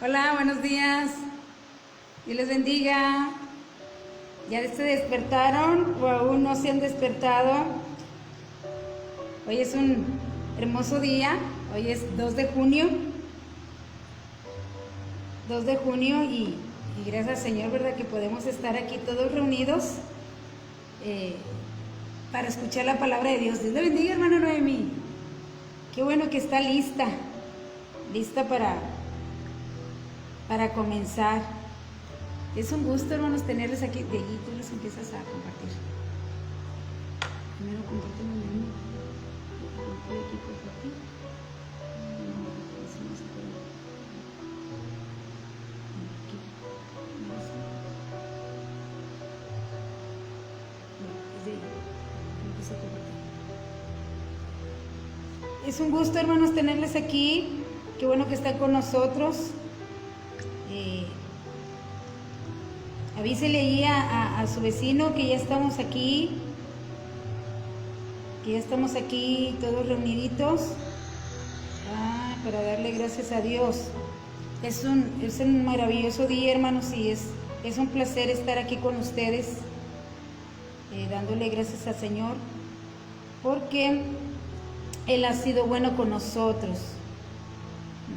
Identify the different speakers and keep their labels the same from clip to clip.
Speaker 1: Hola, buenos días. Dios les bendiga. ¿Ya se despertaron o aún no se han despertado? Hoy es un hermoso día. Hoy es 2 de junio. 2 de junio y gracias al Señor, ¿verdad? Que podemos estar aquí todos reunidos para escuchar la palabra de Dios. Dios le bendiga, hermana Noemi. Qué bueno que está lista para comenzar. Es un gusto, hermanos, tenerles aquí. De allí tú les empiezas a compartir. Primero compártelo de mí. Estoy aquí compartir. Es un gusto, hermanos, tenerles aquí. Qué bueno que están con nosotros. Avísele allí a su vecino que ya estamos aquí. Todos reuniditos. Para darle gracias a Dios. Es un maravilloso día, hermanos, y es un placer estar aquí con ustedes, dándole gracias al Señor, porque Él ha sido bueno con nosotros.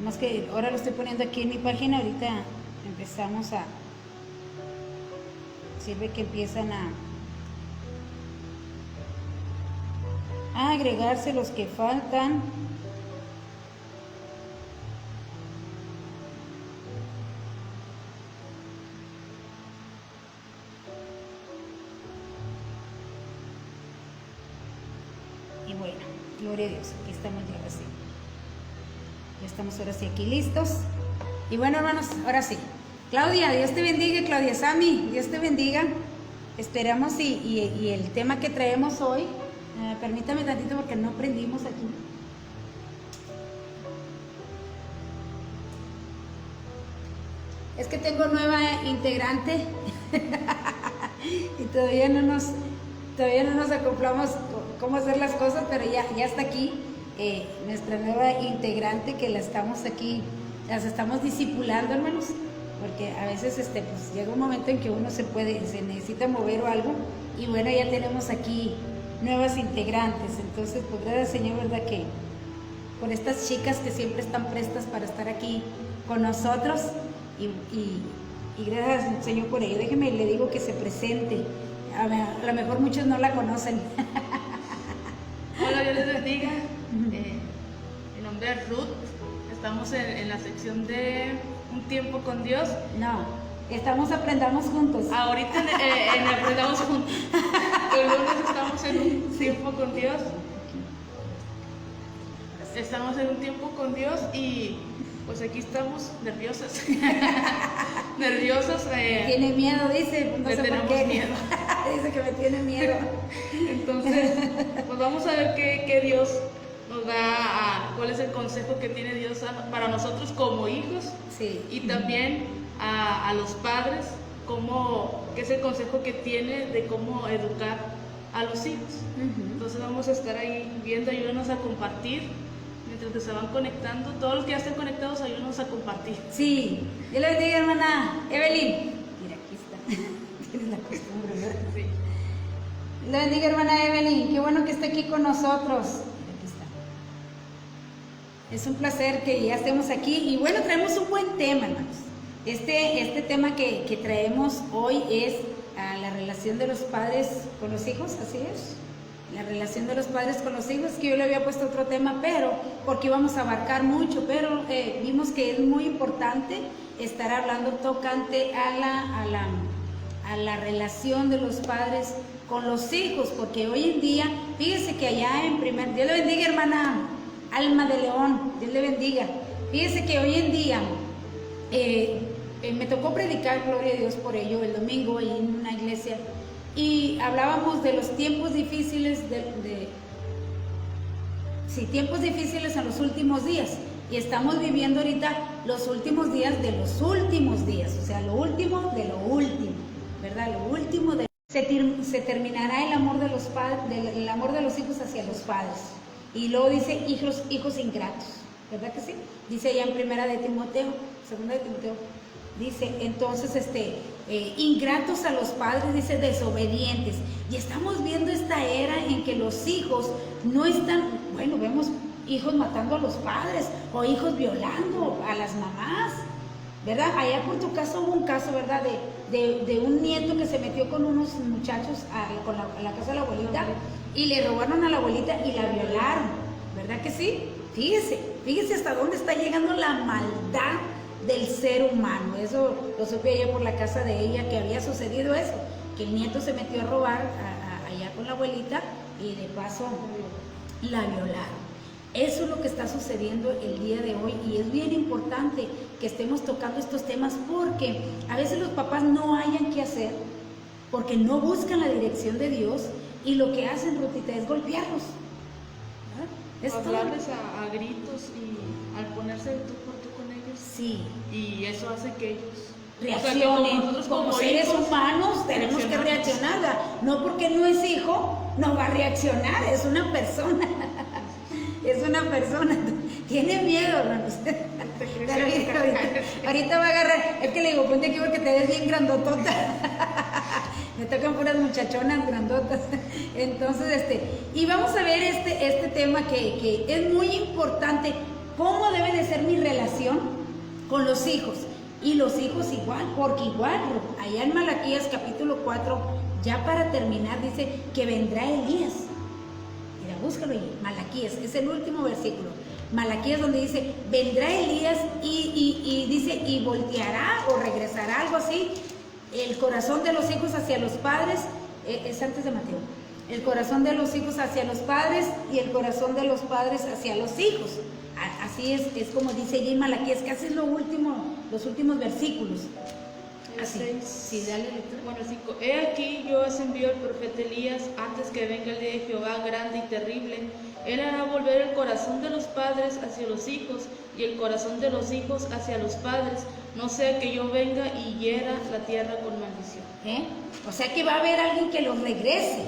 Speaker 1: Más que ahora lo estoy poniendo aquí en mi página, ahorita empezamos sirve que empiezan a agregarse los que faltan. Y bueno, gloria a Dios, aquí estamos ya ahora sí. Ya estamos ahora sí aquí listos. Y bueno, hermanos, ahora sí. Claudia, Dios te bendiga. Claudia Sami, Dios te bendiga. Esperamos y el tema que traemos hoy, permítame tantito porque no prendimos aquí. Es que tengo nueva integrante y todavía no nos acoplamos cómo hacer las cosas, pero ya está aquí nuestra nueva integrante que las estamos discipulando, hermanos, porque a veces pues llega un momento en que uno se necesita mover o algo, y bueno, ya tenemos aquí nuevas integrantes. Entonces, pues gracias al Señor, verdad, que por estas chicas que siempre están prestas para estar aquí con nosotros, y gracias al Señor por ello. Déjeme, le digo que se presente. A lo mejor muchos no la conocen.
Speaker 2: Hola, Dios les bendiga. Mi nombre es Ruth. Estamos en la sección de Un Tiempo con Dios.
Speaker 1: No, Aprendamos Juntos.
Speaker 2: Ahorita en Aprendamos Juntos. El lunes estamos en Un Tiempo con Dios. Estamos en Un Tiempo con Dios y pues aquí estamos nerviosas.
Speaker 1: Tiene miedo, dice. No sé por qué.
Speaker 2: Miedo.
Speaker 1: Dice que me tiene miedo.
Speaker 2: Entonces, pues vamos a ver qué Dios nos da, cuál es el consejo que tiene Dios para nosotros como hijos.
Speaker 1: Sí.
Speaker 2: Y también a los padres, qué es el consejo que tiene de cómo educar a los hijos. Entonces vamos a estar ahí viendo, ayúdanos a compartir. Mientras que se van conectando, todos los que ya estén conectados, ayúdanos a compartir.
Speaker 1: Sí, Dios le bendiga, hermana Evelyn. Mira, aquí está. Tienes la costumbre, ¿verdad?
Speaker 2: Sí.
Speaker 1: Dios le bendiga, hermana Evelyn. Qué bueno que esté aquí con nosotros. Mira, aquí está. Es un placer que ya estemos aquí. Y bueno, traemos un buen tema, hermanos. Este tema que traemos hoy es la relación de los padres con los hijos, así es. La relación de los padres con los hijos, que yo le había puesto otro tema, pero porque íbamos a abarcar mucho, pero vimos que es muy importante estar hablando tocante a la relación de los padres con los hijos, porque hoy en día, fíjese que allá Dios le bendiga, hermana Alma de León, Dios le bendiga. Fíjese que hoy en día me tocó predicar, gloria a Dios por ello, el domingo ahí en una iglesia. Y hablábamos de los tiempos difíciles, tiempos difíciles en los últimos días. Y estamos viviendo ahorita los últimos días de los últimos días. O sea, lo último de lo último, ¿verdad? Lo último de... Se terminará el amor de los padres, el amor de los hijos hacia los padres. Y luego dice hijos ingratos. ¿verdad que sí? Dice allá en segunda de Timoteo, dice, entonces, ingratos a los padres, dice, desobedientes. Y estamos viendo esta era en que los hijos no están, bueno, vemos hijos matando a los padres o hijos violando a las mamás, ¿verdad? Allá por tu caso hubo un caso, ¿verdad? De un nieto que se metió con unos muchachos a la casa de la abuelita y le robaron a la abuelita y la violaron, ¿verdad que sí? Fíjese hasta dónde está llegando la maldad del ser humano. Eso lo supe allá por la casa de ella, que había sucedido eso, que el nieto se metió a robar allá con la abuelita y de paso la violaron. Eso es lo que está sucediendo el día de hoy y es bien importante que estemos tocando estos temas porque a veces los papás no hayan qué hacer porque no buscan la dirección de Dios y lo que hacen, Rutita, es golpearlos. Es
Speaker 2: hablarles a gritos y al ponerse tú por tú con ellos.
Speaker 1: Sí.
Speaker 2: Y eso hace que ellos
Speaker 1: reaccionen.
Speaker 2: O sea,
Speaker 1: como seres humanos tenemos que reaccionar. No porque no es hijo, no va a reaccionar, es una persona. Es una persona. Tiene miedo, hermanos. Ahorita va a agarrar. Es que le digo, ponte aquí porque te ves bien grandotota. Me tocan puras muchachonas grandotas. Entonces, y vamos a ver este tema que es muy importante. ¿Cómo debe de ser mi relación con los hijos? Y los hijos igual, porque igual, allá en Malaquías capítulo 4, ya para terminar, dice que vendrá Elías. Mira, búscalo ahí, Malaquías, es el último versículo. Malaquías donde dice, vendrá Elías y dice, y volteará o regresará, algo así, el corazón de los hijos hacia los padres, es antes de Mateo, el corazón de los hijos hacia los padres y el corazón de los padres hacia los hijos. Así es como dice allí en Malaquías, casi es los últimos versículos. Así. Sí, dale lectura.
Speaker 2: Bueno, 5. He aquí yo os envío al profeta Elías antes que venga el día de Jehová grande y terrible. Él hará volver el corazón de los padres hacia los hijos y el corazón de los hijos hacia los padres, no sea que yo venga y hiera la tierra con maldición.
Speaker 1: O sea que va a haber alguien que los regrese,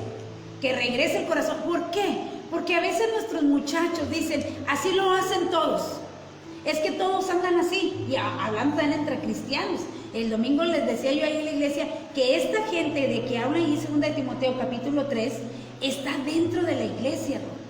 Speaker 1: que regrese el corazón. ¿Por qué? Porque a veces nuestros muchachos dicen, así lo hacen todos. Es que todos andan así, y hablando también entre cristianos. El domingo les decía yo ahí en la iglesia que esta gente de que habla ahí en 2 Timoteo capítulo 3 está dentro de la iglesia, ¿no?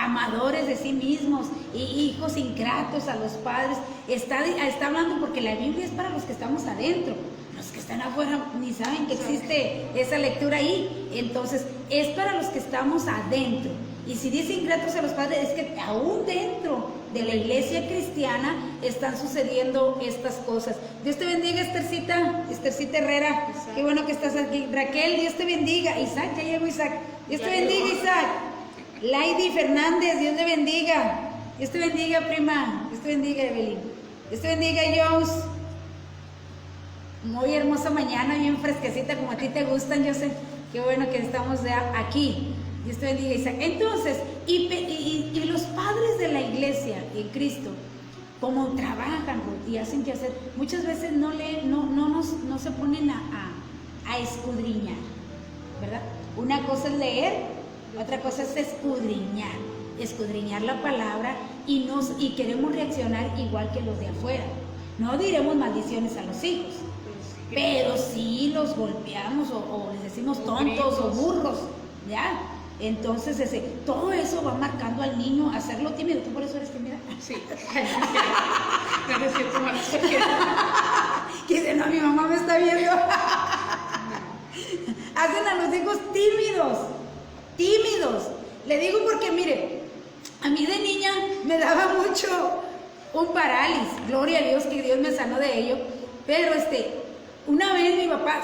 Speaker 1: Amadores de sí mismos y hijos ingratos a los padres. Está hablando porque la Biblia es para los que estamos adentro. Los que están afuera ni saben que existe esa lectura ahí. Entonces es para los que estamos adentro. Y si dice ingratos a los padres, es que aún dentro de la iglesia cristiana están sucediendo estas cosas. Dios te bendiga, Esthercita Herrera. Isaac. Qué bueno que estás aquí. Raquel, Dios te bendiga. Isaac, ya llegó Isaac. Dios te bendiga, Isaac. Laidy Fernández, Dios te bendiga. Dios te bendiga, prima. Dios te bendiga, Evelyn. Dios te bendiga, Jones. Muy hermosa mañana, bien fresquecita, como a ti te gustan, yo sé. Qué bueno que estamos aquí. Dios te bendiga, Isaac. Entonces, y los padres de la iglesia en Cristo, como trabajan y hacen que hacer, muchas veces no se ponen a escudriñar, ¿verdad? Una cosa es leer, otra cosa es escudriñar la palabra y queremos reaccionar igual que los de afuera. No diremos maldiciones a los hijos, pero sí los golpeamos o les decimos tontos o burros, ¿ya? Entonces, todo eso va marcando al niño a hacerlo tímido. ¿Tú por eso eres tímida?
Speaker 2: Sí. Me siento mal.
Speaker 1: Que dice, no, mi mamá me está viendo. Hacen a los hijos tímidos. Le digo porque, mire, a mí de niña me daba mucho un parálisis. Gloria a Dios que Dios me sanó de ello. Pero una vez mi papá,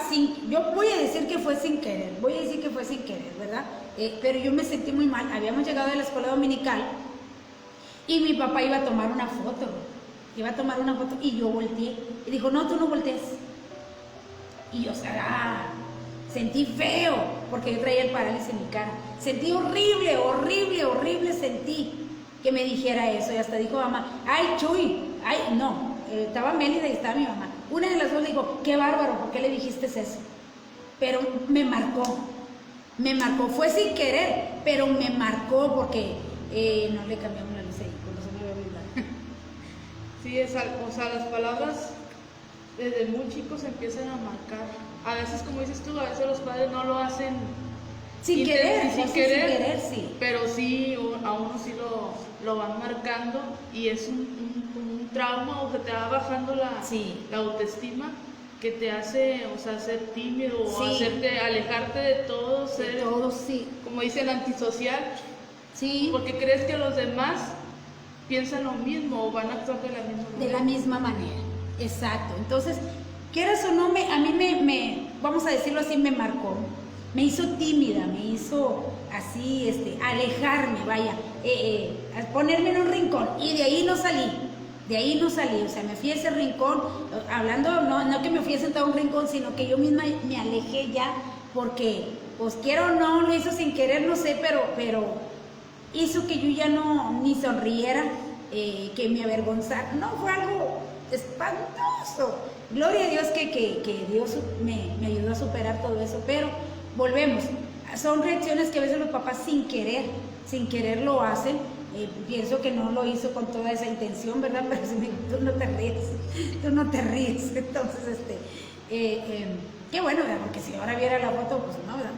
Speaker 1: yo voy a decir que fue sin querer, ¿verdad? Pero yo me sentí muy mal. Habíamos llegado de la escuela dominical y mi papá iba a tomar una foto. Y yo volteé. Y dijo, no, tú no voltees. Y yo, sentí feo, porque yo traía el parálisis en mi cara. Sentí horrible sentí que me dijera eso. Y hasta dijo mamá, ay, Chuy, ay, no. Estaba Mélida y estaba mi mamá. Una de las dos le dijo, qué bárbaro, ¿por qué le dijiste eso? Pero me marcó, fue sin querer, pero me marcó porque no le cambiamos la luz ahí, cuando se me había olvidado.
Speaker 2: Sí, o sea, las palabras desde muy chicos empiezan a marcar. A veces, como dices tú, a veces los padres no lo hacen
Speaker 1: sin querer,
Speaker 2: sin querer,
Speaker 1: sí.
Speaker 2: Pero sí, a uno sí lo van marcando y es un trauma, o se te va bajando la autoestima, que te hace, o sea, ser tímido, o hacerte alejarte de todo, ser,
Speaker 1: de todo, sí.
Speaker 2: Como dicen, antisocial.
Speaker 1: Sí.
Speaker 2: Porque crees que los demás piensan lo mismo o van a actuar de la misma manera.
Speaker 1: De la misma manera, exacto. Entonces, quieras o no, a mí me, vamos a decirlo así, me marcó. Me hizo tímida, me hizo así, alejarme, vaya, ponerme en un rincón, y de ahí no salí, o sea, me fui a ese rincón, hablando, no que me fui a sentar a un rincón, sino que yo misma me alejé ya, porque, pues quiero o no, lo hizo sin querer, no sé, pero hizo que yo ya no, ni sonriera, que me avergonzara, no, fue algo espantoso. Gloria a Dios que Dios me ayudó a superar todo eso, pero volvemos, son reacciones que a veces los papás sin querer lo hacen. Pienso que no lo hizo con toda esa intención, ¿verdad? Pero si tú no te ríes, entonces, qué bueno, ¿verdad? Porque si ahora viera la foto, pues no, ¿verdad?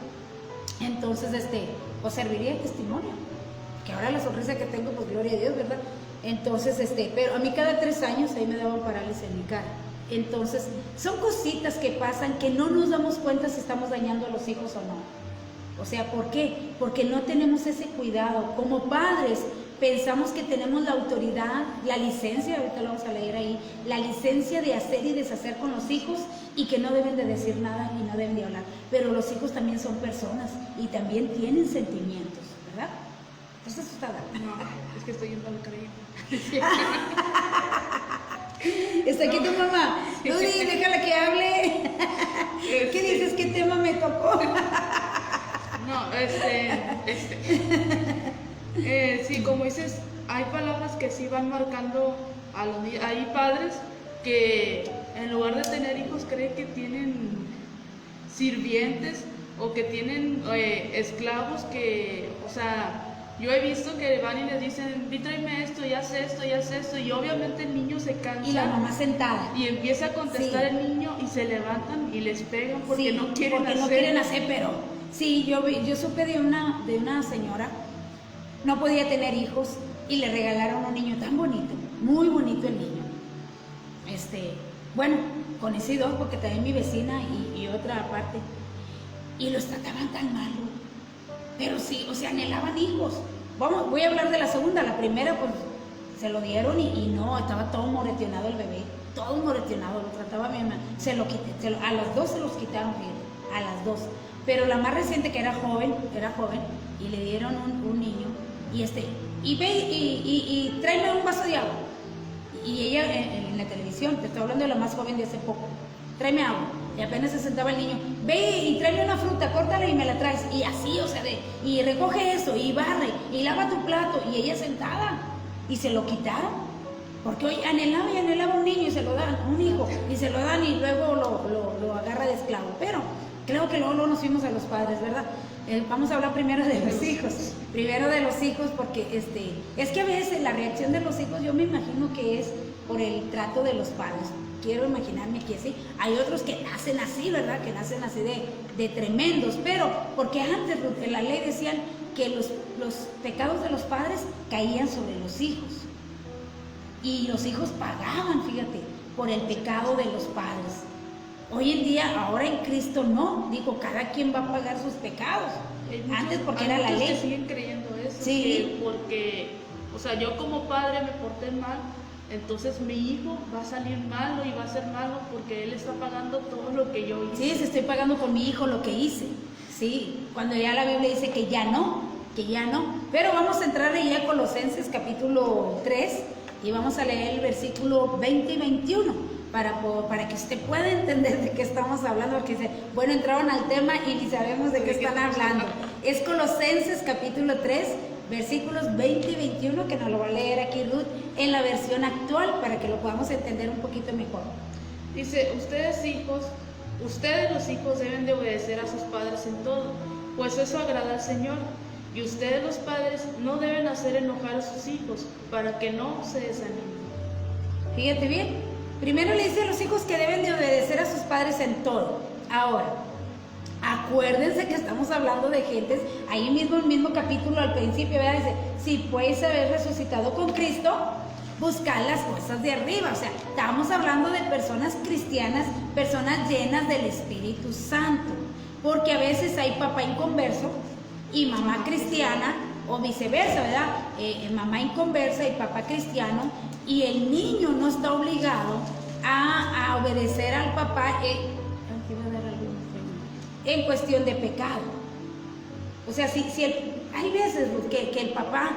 Speaker 1: Entonces, pues serviría de testimonio, que ahora la sonrisa que tengo, pues gloria a Dios, ¿verdad? Entonces, pero a mí cada 3 años ahí me daban parálisis en mi cara. Entonces, son cositas que pasan que no nos damos cuenta si estamos dañando a los hijos o no. O sea, ¿por qué? Porque no tenemos ese cuidado. Como padres, pensamos que tenemos la autoridad, la licencia, ahorita lo vamos a leer ahí, la licencia de hacer y deshacer con los hijos, y que no deben de decir nada y no deben de hablar. Pero los hijos también son personas y también tienen sentimientos, ¿verdad? ¿Estás asustada?
Speaker 2: No, es que estoy yendo al creer.
Speaker 1: Está aquí tu mamá. Ludi, déjala que hable. ¿Qué dices? ¿Qué tema me tocó?
Speaker 2: No, sí, como dices, hay palabras que sí van marcando a los niños. Hay padres que en lugar de tener hijos creen que tienen sirvientes o que tienen esclavos que, o sea, yo he visto que van y les dicen, tráeme esto, ya sé esto, y obviamente el niño se cansa.
Speaker 1: Y la mamá sentada.
Speaker 2: Y empieza a contestar el niño y se levantan y les pegan porque no quieren hacer.
Speaker 1: Pero sí, yo supe de una señora, no podía tener hijos y le regalaron un niño tan bonito, muy bonito el niño. Bueno, conocí 2 porque también mi vecina y otra aparte, y los trataban tan mal. Pero sí, o sea, anhelaban hijos. Voy a hablar de la segunda. La primera, pues, se lo dieron y no, estaba todo moreteonado el bebé. Todo moreteonado, lo trataba mi mamá. Se lo quité, a las 2 se los quitaron, fíjate, a las 2. Pero la más reciente, que era joven, y le dieron un niño, y ve y tráeme un vaso de agua. Y ella, en la televisión, te estoy hablando de la más joven de hace poco, tráeme agua. Y apenas se sentaba el niño, ve y tráeme una fruta, córtala y me la traes. Y así, o sea, y recoge eso, y barre, y lava tu plato. Y ella sentada, y se lo quitaron. Porque hoy anhelaba un niño y se lo dan, un hijo, y se lo dan y luego lo agarra de esclavo. Pero creo que luego nos fuimos a los padres, ¿verdad? Vamos a hablar primero de los hijos. Primero de los hijos, porque es que a veces la reacción de los hijos, yo me imagino que es por el trato de los padres. Quiero imaginarme que sí. Hay otros que nacen así, ¿verdad? Que nacen así de tremendos, pero porque antes en la ley decían que los pecados de los padres caían sobre los hijos. Y los hijos pagaban, fíjate, por el pecado de los padres. Hoy en día, ahora en Cristo no, digo, cada quien va a pagar sus pecados. Antes porque era la ley.
Speaker 2: Que siguen creyendo eso,
Speaker 1: sí.
Speaker 2: Porque, o sea, yo como padre me porté mal, entonces mi hijo va a salir malo y va a ser malo porque él está pagando todo lo que yo hice.
Speaker 1: Sí, estoy pagando con mi hijo lo que hice. Sí, cuando ya la Biblia dice que ya no. Pero vamos a entrar ahí a Colosenses capítulo 3 y vamos a leer el versículo 20 y 21 para que usted pueda entender de qué estamos hablando, porque dice, bueno, entraron al tema y ni sabemos de qué están hablando. Es Colosenses capítulo 3, versículos 20 y 21, que nos lo va a leer aquí Ruth en la versión actual para que lo podamos entender un poquito mejor.
Speaker 2: Dice, ustedes los hijos deben de obedecer a sus padres en todo, pues eso agrada al Señor. Y ustedes los padres no deben hacer enojar a sus hijos para que no se desanimen.
Speaker 1: Fíjate bien. Primero le dice a los hijos que deben de obedecer a sus padres en todo. Ahora, acuérdense que estamos hablando de gentes, ahí mismo, el mismo capítulo al principio, ¿verdad? Dice, si puedes haber resucitado con Cristo, buscar las cosas de arriba. O sea, estamos hablando de personas cristianas, personas llenas del Espíritu Santo. Porque a veces hay papá inconverso y mamá cristiana, o viceversa, ¿verdad? Mamá inconversa y papá cristiano, y el niño no está obligado a obedecer al papá en cuestión de pecado. O sea, hay veces que el papá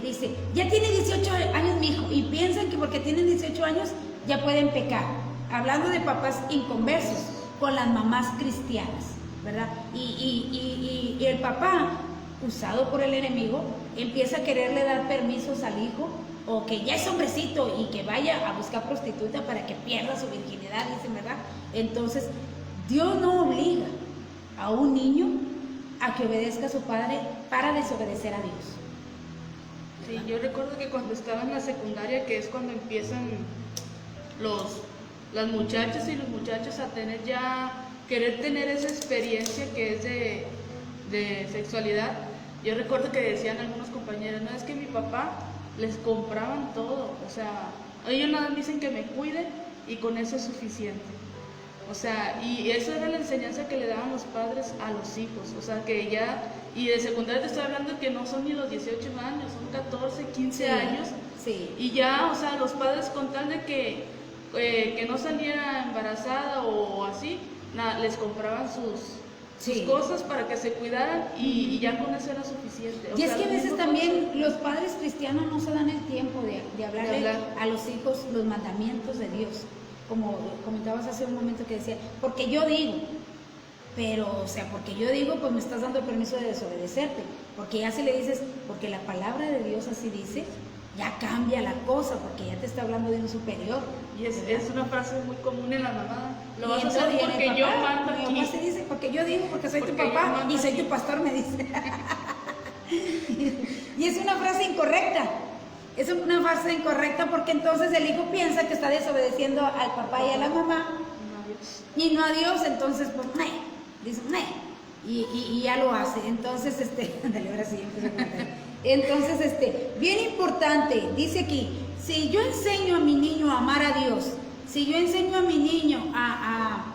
Speaker 1: dice, ya tiene 18 años mi hijo, y piensan que porque tienen 18 años ya pueden pecar. Hablando de papás inconversos con las mamás cristianas, ¿verdad? Y el papá, usado por el enemigo, empieza a quererle dar permisos al hijo, o que ya es hombrecito y que vaya a buscar prostituta para que pierda su virginidad, dicen, ¿verdad? Entonces, Dios no obliga a un niño a que obedezca a su padre para desobedecer a Dios.
Speaker 2: Sí, yo recuerdo que cuando estaba en la secundaria, que es cuando empiezan las muchachas y los muchachos a querer tener esa experiencia que es de sexualidad. Yo recuerdo que decían algunos compañeros, no, es que mi papá les compraban todo, o sea, ellos nada más dicen que me cuiden y con eso es suficiente. O sea, y eso era la enseñanza que le daban los padres a los hijos, o sea, que ya, y de secundaria te estoy hablando que no son ni los 18 años, son 14, 15 años,
Speaker 1: sí.
Speaker 2: Y ya, o sea, los padres con tal de que no saliera embarazada o así, les compraban sus cosas para que se cuidaran y ya con eso era suficiente.
Speaker 1: Y es que a veces también los padres cristianos no se dan el tiempo de hablarle a los hijos los mandamientos de Dios. Como comentabas hace un momento que decía, porque yo digo, pero, o sea, porque yo digo, pues me estás dando permiso de desobedecerte, porque ya si le dices, porque la palabra de Dios así dice, ya cambia la cosa, porque ya te está hablando de un superior.
Speaker 2: Y es una frase muy común en la mamá, lo vas a hacer porque yo mando aquí.
Speaker 1: Mi mamá se dice, porque yo digo, porque soy tu papá y soy tu pastor, me dice. Y es una frase incorrecta. Es una frase incorrecta porque entonces el hijo piensa que está desobedeciendo al papá y a la mamá y no a Dios, entonces pues dice y ya lo hace. Entonces ándale, ahora sí empiezo a contar. Entonces bien importante, dice aquí, si yo enseño a mi niño a amar a Dios, si yo enseño a mi niño a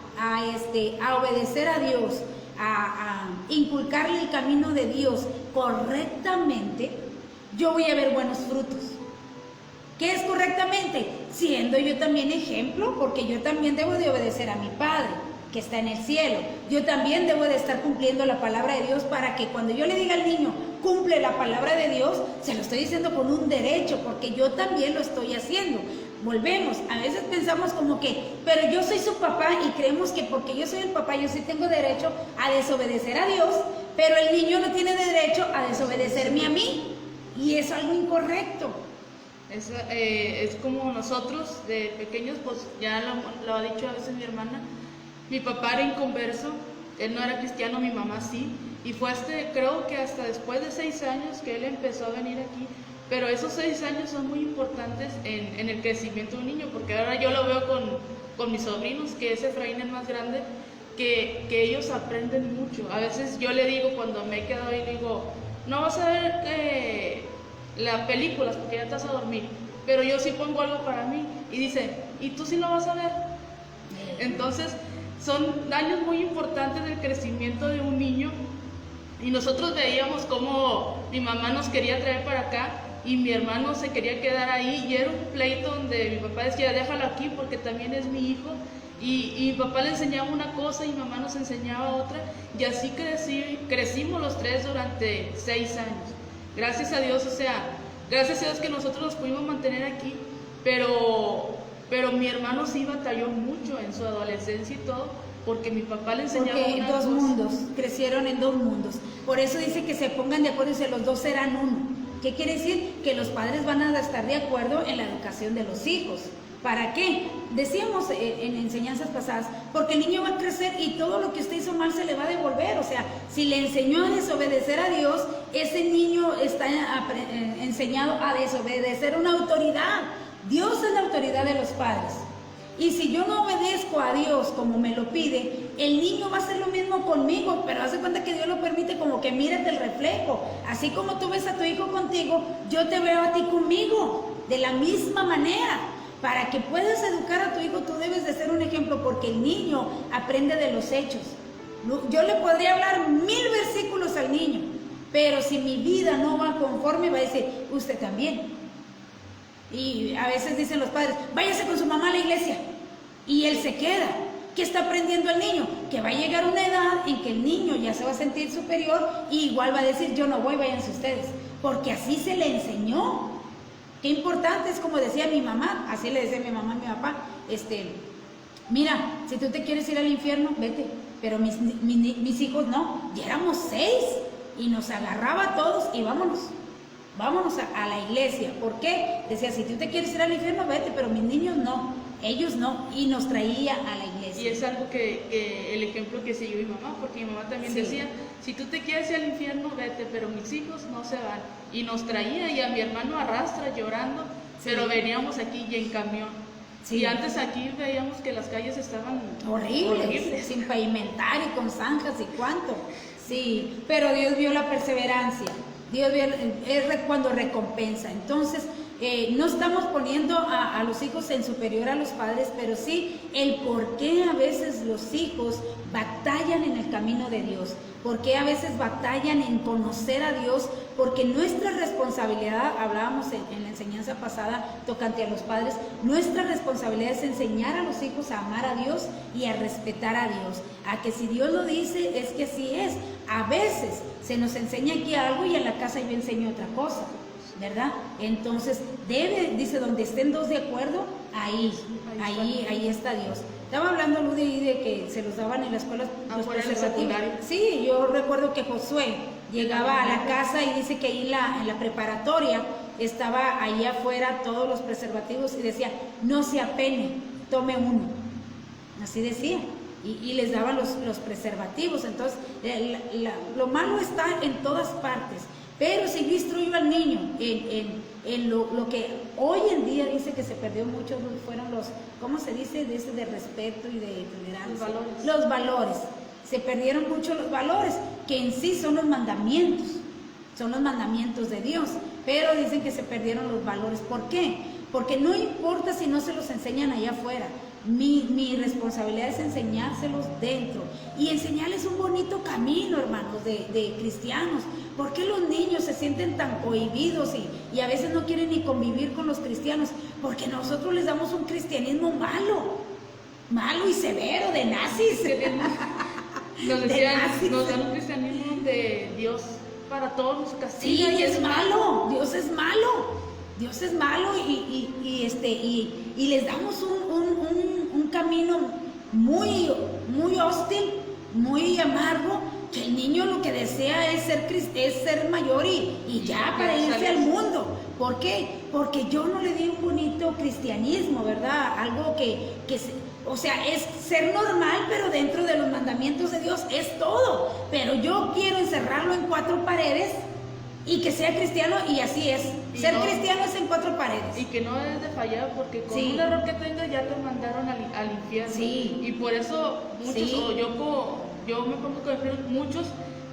Speaker 1: obedecer a Dios, a inculcarle el camino de Dios correctamente, yo voy a ver buenos frutos. ¿Qué es correctamente? Siendo yo también ejemplo, porque yo también debo de obedecer a mi Padre, que está en el cielo. Yo también debo de estar cumpliendo la palabra de Dios para que cuando yo le diga al niño, cumple la palabra de Dios, se lo estoy diciendo con un derecho, porque yo también lo estoy haciendo. Volvemos, a veces pensamos como que, pero yo soy su papá y creemos que porque yo soy el papá, yo sí tengo derecho a desobedecer a Dios, pero el niño no tiene derecho a desobedecerme a mí. Y es algo incorrecto.
Speaker 2: Es como nosotros de pequeños, pues ya lo ha dicho a veces mi hermana, mi papá era inconverso, él no era cristiano, mi mamá sí, y fue creo que hasta después de 6 años que él empezó a venir aquí, pero esos 6 años son muy importantes en el crecimiento de un niño, porque ahora yo lo veo con mis sobrinos, que es Efraín el más grande, que ellos aprenden mucho. A veces yo le digo, cuando me he quedado ahí, le digo, no vas a ver las películas porque ya te vas a dormir, pero yo sí pongo algo para mí. Y dice, ¿y tú sí lo vas a ver? Entonces, son años muy importantes del crecimiento de un niño. Y nosotros veíamos cómo mi mamá nos quería traer para acá y mi hermano se quería quedar ahí. Y era un pleito donde mi papá decía, déjalo aquí porque también es mi hijo. Y mi papá le enseñaba una cosa y mi mamá nos enseñaba otra, y así crecimos los 3 durante 6 años. Gracias a Dios, gracias a Dios que nosotros nos pudimos mantener aquí, pero mi hermano sí batalló mucho en su adolescencia y todo, porque mi papá le enseñaba
Speaker 1: porque
Speaker 2: una
Speaker 1: dos
Speaker 2: cosa.
Speaker 1: mundos, crecieron en 2 mundos. Por eso dice que se pongan de acuerdo y los 2 serán uno. ¿Qué quiere decir? Que los padres van a estar de acuerdo en la educación de los hijos. ¿Para qué? Decíamos en enseñanzas pasadas, porque el niño va a crecer y todo lo que usted hizo mal se le va a devolver. O sea, si le enseñó a desobedecer a Dios, ese niño está enseñado a desobedecer a una autoridad. Dios es la autoridad de los padres. Y si yo no obedezco a Dios como me lo pide, el niño va a hacer lo mismo conmigo, pero hace cuenta que Dios lo permite, como que mírate el reflejo. Así como tú ves a tu hijo contigo, yo te veo a ti conmigo, de la misma manera. Para que puedas educar a tu hijo, tú debes de ser un ejemplo, porque el niño aprende de los hechos. Yo le podría hablar 1000 versículos al niño, pero si mi vida no va conforme, va a decir, usted también. Y a veces dicen los padres, váyase con su mamá a la iglesia, y él se queda. ¿Qué está aprendiendo el niño? Que va a llegar una edad en que el niño ya se va a sentir superior, y igual va a decir, yo no voy, váyanse ustedes, porque así se le enseñó. Qué importante es, como decía mi mamá, así le decía mi mamá a mi papá, mira, si tú te quieres ir al infierno, vete, pero mis hijos no. Ya éramos 6 y nos agarraba a todos y vámonos a la iglesia. ¿Por qué? Decía, si tú te quieres ir al infierno, vete, pero mis niños no, ellos no, y nos traía a la iglesia.
Speaker 2: Y es algo que el ejemplo que siguió mi mamá, porque mi mamá también decía, si tú te quieres ir al infierno, vete, pero mis hijos no se van. Y nos traía, y a mi hermano arrastra llorando, pero veníamos aquí y en camión. Y antes aquí veíamos que las calles estaban horribles,
Speaker 1: sin pavimentar y con zanjas y cuánto. Sí, pero Dios vio la perseverancia. Dios es cuando recompensa. Entonces, no estamos poniendo a los hijos en superior a los padres, pero sí el por qué a veces los hijos batallan en el camino de Dios, por qué a veces batallan en conocer a Dios, porque nuestra responsabilidad, hablábamos en la enseñanza pasada tocante a los padres, nuestra responsabilidad es enseñar a los hijos a amar a Dios y a respetar a Dios, a que si Dios lo dice, es que así es. A veces se nos enseña aquí algo y en la casa yo enseño otra cosa, ¿verdad? Entonces, dice, donde estén dos de acuerdo, ahí está Dios. Estaba hablando Ludi de que se los daban en la escuela los preservativos. Sí, yo recuerdo que Josué llegaba a la casa y dice que ahí en la preparatoria estaba ahí afuera todos los preservativos y decía, no se apene, tome uno. Así decía. Y les daban los preservativos. Entonces, lo malo está en todas partes. Pero si yo instruyo al niño en lo que hoy en día dice que se perdió mucho, fueron los, ¿cómo se dice? De respeto y de tolerancia. Los valores. Se perdieron mucho los valores, que en sí son los mandamientos de Dios. Pero dicen que se perdieron los valores. ¿Por qué? Porque no importa si no se los enseñan allá afuera. Mi responsabilidad es enseñárselos dentro y enseñarles un bonito camino, hermanos, de cristianos. ¿Por qué los niños se sienten tan cohibidos y a veces no quieren ni convivir con los cristianos? Porque nosotros les damos un cristianismo malo y severo, de nazis.
Speaker 2: Nos dan un cristianismo de Dios para todos nos castiga.
Speaker 1: Sí, y es malo, Dios es malo y les damos un camino muy hostil, muy amargo, que el niño lo que desea es ser mayor y ya para irse al mundo. ¿Por qué? Porque yo no le di un bonito cristianismo, ¿verdad? Algo o sea, es ser normal, pero dentro de los mandamientos de Dios es todo. Pero yo quiero encerrarlo en 4 paredes y que sea cristiano, y así es. Ser cristiano es en 4 paredes.
Speaker 2: Y que no es de fallar, porque con un error que tengas ya te mandaron al infierno.
Speaker 1: Sí.
Speaker 2: Y por eso muchos, o yo me pongo con ejemplo, muchos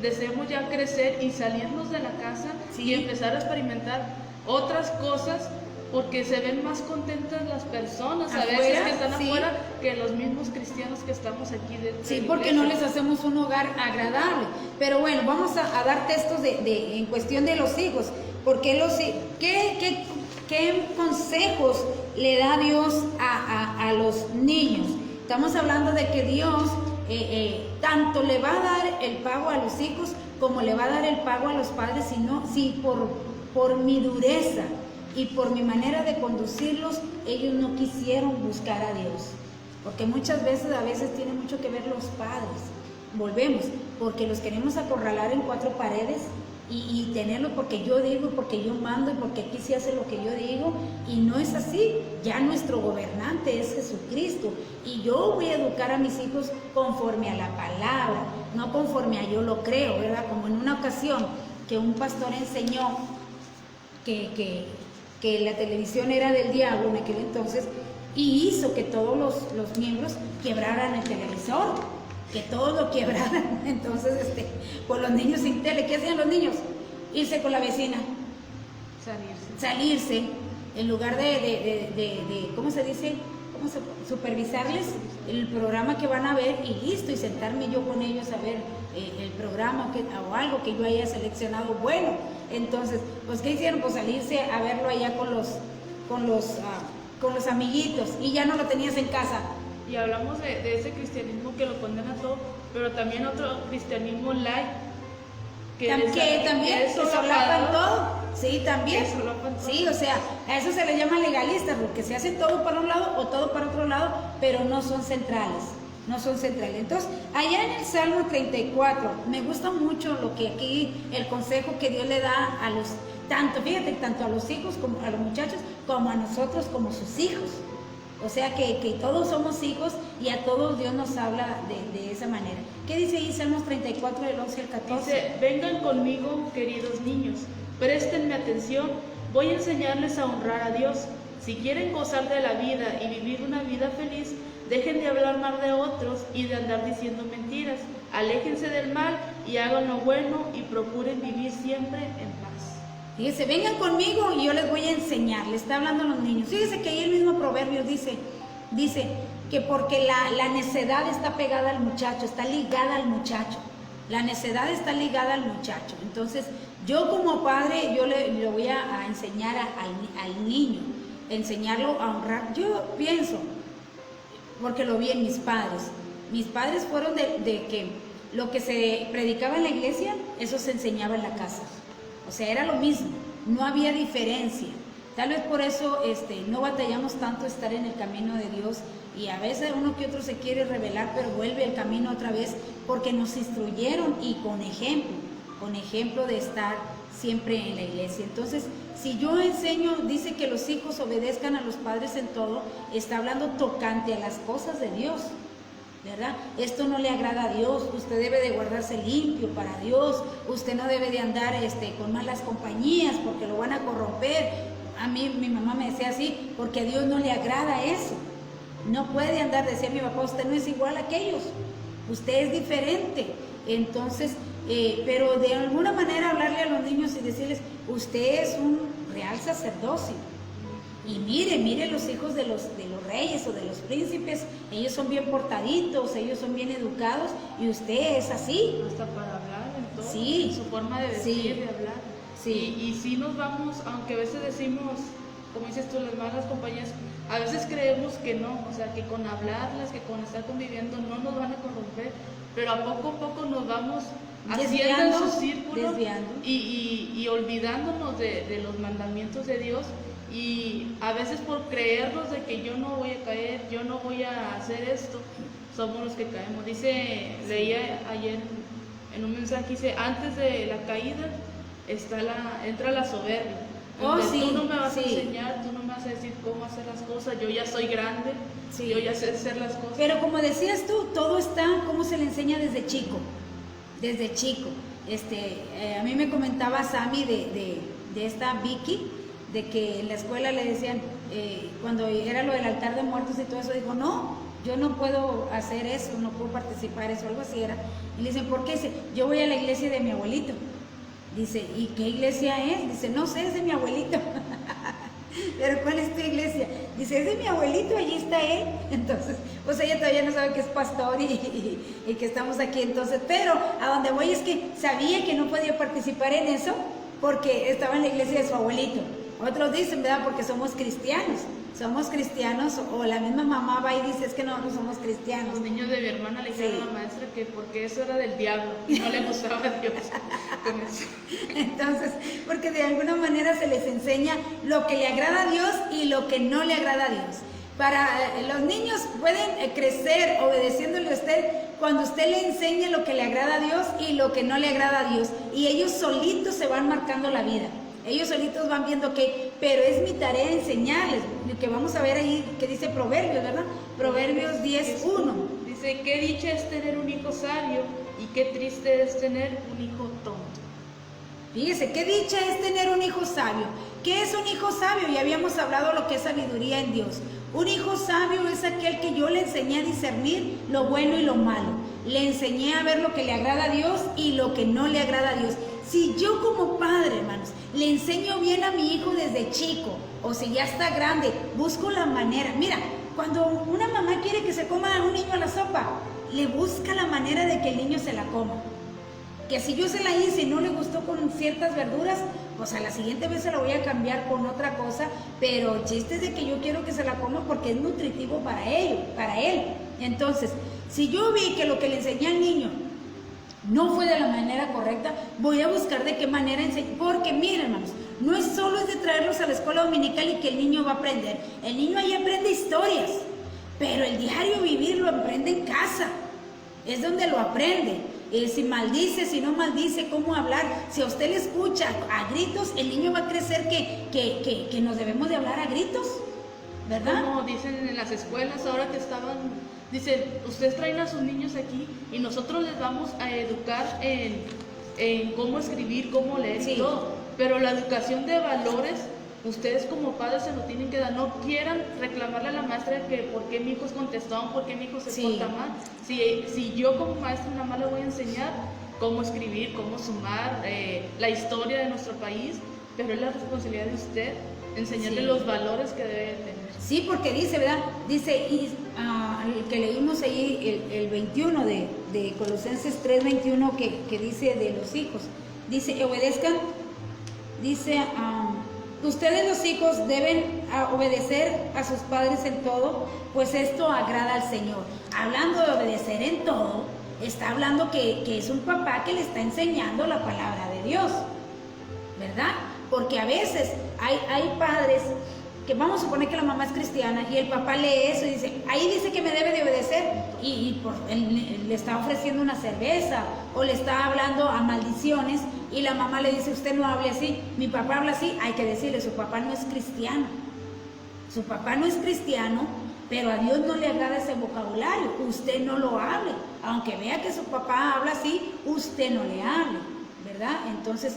Speaker 2: deseamos ya crecer y salirnos de la casa y empezar a experimentar otras cosas, porque se ven más contentas las personas a veces que están afuera que los mismos cristianos que estamos aquí dentro.
Speaker 1: Sí, porque no les hacemos un hogar agradable. Pero bueno, vamos a dar textos en cuestión de los hijos. Porque ¿qué consejos le da Dios a los niños? Estamos hablando de que Dios tanto le va a dar el pago a los hijos como le va a dar el pago a los padres, si por mi dureza y por mi manera de conducirlos, ellos no quisieron buscar a Dios. Porque muchas veces, tiene mucho que ver los padres. Volvemos, porque los queremos acorralar en 4 paredes y tenerlos porque yo digo, porque yo mando y porque aquí se hace lo que yo digo, y no es así. Ya nuestro gobernante es Jesucristo, y yo voy a educar a mis hijos conforme a la palabra, no conforme a yo lo creo, ¿verdad? Como en una ocasión que un pastor enseñó que que la televisión era del diablo en aquel entonces, y hizo que todos los miembros quebraran el televisor, que todos lo quebraran. Entonces, pues los niños sin tele, ¿qué hacían los niños? Irse con la vecina, salirse, en lugar de ¿cómo se dice? Supervisarles el programa que van a ver y listo, y sentarme yo con ellos a ver el programa o algo que yo haya seleccionado bueno. Entonces, pues ¿qué hicieron? Pues salirse a verlo allá con los amiguitos, y ya no lo tenías en casa.
Speaker 2: Y hablamos de ese cristianismo que lo condena todo, pero también otro cristianismo light, que
Speaker 1: también se solapan todo. Sí, también.
Speaker 2: Todo.
Speaker 1: Sí, o sea, a eso se le llama legalistas, porque se hace todo para un lado o todo para otro lado, pero no son centrales. No son centrales. Entonces, allá en el Salmo 34, me gusta mucho lo que aquí, el consejo que Dios le da a los, tanto a los hijos, como a los muchachos, como a nosotros, como sus hijos. O sea que todos somos hijos y a todos Dios nos habla de esa manera. ¿Qué dice ahí Salmos 34, del 11 al 14?
Speaker 2: Dice: vengan conmigo, queridos niños, préstenme atención, voy a enseñarles a honrar a Dios. Si quieren gozar de la vida y vivir una vida feliz, dejen de hablar mal de otros y de andar diciendo mentiras. Aléjense del mal y hagan lo bueno y procuren vivir siempre en paz.
Speaker 1: Fíjese, vengan conmigo y yo les voy a enseñar. Le está hablando a los niños. Fíjese que ahí el mismo proverbio dice que porque la necedad está pegada al muchacho, está ligada al muchacho. La necedad está ligada al muchacho. Entonces, yo como padre, yo le voy a enseñar al niño, enseñarlo a honrar. Yo pienso, porque lo vi en mis padres. Mis padres fueron de que lo que se predicaba en la iglesia, eso se enseñaba en la casa. O sea, era lo mismo, no había diferencia. Tal vez por eso no batallamos tanto estar en el camino de Dios, y a veces uno que otro se quiere rebelar, pero vuelve al camino otra vez porque nos instruyeron y con ejemplo de estar siempre en la iglesia. Entonces, si yo enseño, dice que los hijos obedezcan a los padres en todo, está hablando tocante a las cosas de Dios, ¿verdad? Esto no le agrada a Dios, usted debe de guardarse limpio para Dios, usted no debe de andar con malas compañías porque lo van a corromper. A mí mi mamá me decía así, porque a Dios no le agrada eso. No puede andar, decía mi papá, usted no es igual a aquellos, usted es diferente. Entonces, pero de alguna manera hablarle a los niños y decirles, usted es un real sacerdocio. Y mire los hijos de los reyes o de los príncipes, ellos son bien portaditos, ellos son bien educados, y usted es así.
Speaker 2: Hasta para hablar, en todo,
Speaker 1: sí,
Speaker 2: en su forma de decir,
Speaker 1: sí,
Speaker 2: de hablar.
Speaker 1: Sí.
Speaker 2: Y sí nos vamos, aunque a veces decimos, como dices tú, las malas compañías, a veces creemos que no, o sea, que con hablarlas, que con estar conviviendo no nos van a corromper, pero a poco nos vamos haciendo en su círculo y olvidándonos de los mandamientos de Dios. Y a veces por creernos de que yo no voy a caer, yo no voy a hacer esto, somos los que caemos. Leía ayer en un mensaje, dice, antes de la caída entra la soberbia.
Speaker 1: Sí,
Speaker 2: tú no me vas a enseñar, tú no me vas a decir cómo hacer las cosas, yo ya soy grande, yo ya sé hacer las cosas.
Speaker 1: Pero como decías tú, todo está como se le enseña desde chico. A mí me comentaba Sammy de esta Vicky, de que en la escuela le decían, cuando era lo del altar de muertos y todo eso, dijo, no, yo no puedo hacer eso, no puedo participar eso, algo así era. Y le dicen, ¿por qué? Dice, yo voy a la iglesia de mi abuelito. Dice, ¿y qué iglesia es? Dice, no sé, es de mi abuelito. ¿Pero cuál es tu iglesia? Dice, es de mi abuelito, allí está él. Entonces, pues ella todavía no sabe que es pastor y que estamos aquí. Entonces, pero a donde voy es que sabía que no podía participar en eso porque estaba en la iglesia de su abuelito. Otros dicen, ¿verdad? Porque somos cristianos, o la misma mamá va y dice, es que nosotros somos cristianos.
Speaker 2: Los niños de mi hermana le dijeron a la maestra que porque eso era del diablo y no le gustaba a Dios.
Speaker 1: Entonces, porque de alguna manera se les enseña lo que le agrada a Dios y lo que no le agrada a Dios. Los niños pueden crecer obedeciéndole a usted cuando usted le enseña lo que le agrada a Dios y lo que no le agrada a Dios, y ellos solitos se van marcando la vida. Ellos solitos van viendo pero es mi tarea enseñarles, lo que vamos a ver ahí que dice Proverbios, ¿verdad? Proverbios 10:1.
Speaker 2: Dice, qué dicha es tener un hijo sabio y qué triste es tener un hijo tonto.
Speaker 1: Fíjese, qué dicha es tener un hijo sabio. ¿Qué es un hijo sabio? Ya habíamos hablado lo que es sabiduría en Dios. Un hijo sabio es aquel que yo le enseñé a discernir lo bueno y lo malo. Le enseñé a ver lo que le agrada a Dios y lo que no le agrada a Dios. Si yo como padre, hermanos, le enseño bien a mi hijo desde chico, o si ya está grande, busco la manera. Mira, cuando una mamá quiere que se coma a un niño la sopa, le busca la manera de que el niño se la coma. Que si yo se la hice y no le gustó con ciertas verduras, pues a la siguiente vez se la voy a cambiar con otra cosa, pero el chiste es de que yo quiero que se la coma porque es nutritivo para él. Entonces, si yo vi que lo que le enseñé al niño no fue de la manera correcta, voy a buscar de qué manera enseñar, porque miren, hermanos, no es solo es de traerlos a la escuela dominical y que el niño va a aprender. El niño ahí aprende historias, pero el diario vivir lo aprende en casa, es donde lo aprende. Si maldice, si no maldice, cómo hablar. Si a usted le escucha a gritos, el niño va a crecer que nos debemos de hablar a gritos, ¿verdad?
Speaker 2: Como dicen en las escuelas, ahora que estaban, dicen, ustedes traen a sus niños aquí y nosotros les vamos a educar en cómo escribir, cómo leer y todo. Pero la educación de valores, ustedes como padres se lo tienen que dar. No quieran reclamarle a la maestra que por qué mi hijo es contestón, por qué mi hijo se porta mal. Si yo como maestra nada más le voy a enseñar cómo escribir, cómo sumar, la historia de nuestro país, pero es la responsabilidad de usted enseñarle los valores que debe tener.
Speaker 1: Sí, porque dice, ¿verdad? Dice, el que leímos ahí, el 21 de Colosenses 3:21, que dice de los hijos, dice, obedezcan, dice, ustedes los hijos deben obedecer a sus padres en todo, pues esto agrada al Señor. Hablando de obedecer en todo, está hablando que es un papá que le está enseñando la palabra de Dios, ¿verdad? Porque a veces hay padres que vamos a suponer que la mamá es cristiana y el papá lee eso y dice, ahí dice que me debe de obedecer y él le está ofreciendo una cerveza o le está hablando a maldiciones y la mamá le dice, usted no hable así, mi papá habla así. Hay que decirle, su papá no es cristiano, su papá no es cristiano, pero a Dios no le agrada ese vocabulario, usted no lo hable, aunque vea que su papá habla así, usted no le hable, ¿verdad? Entonces,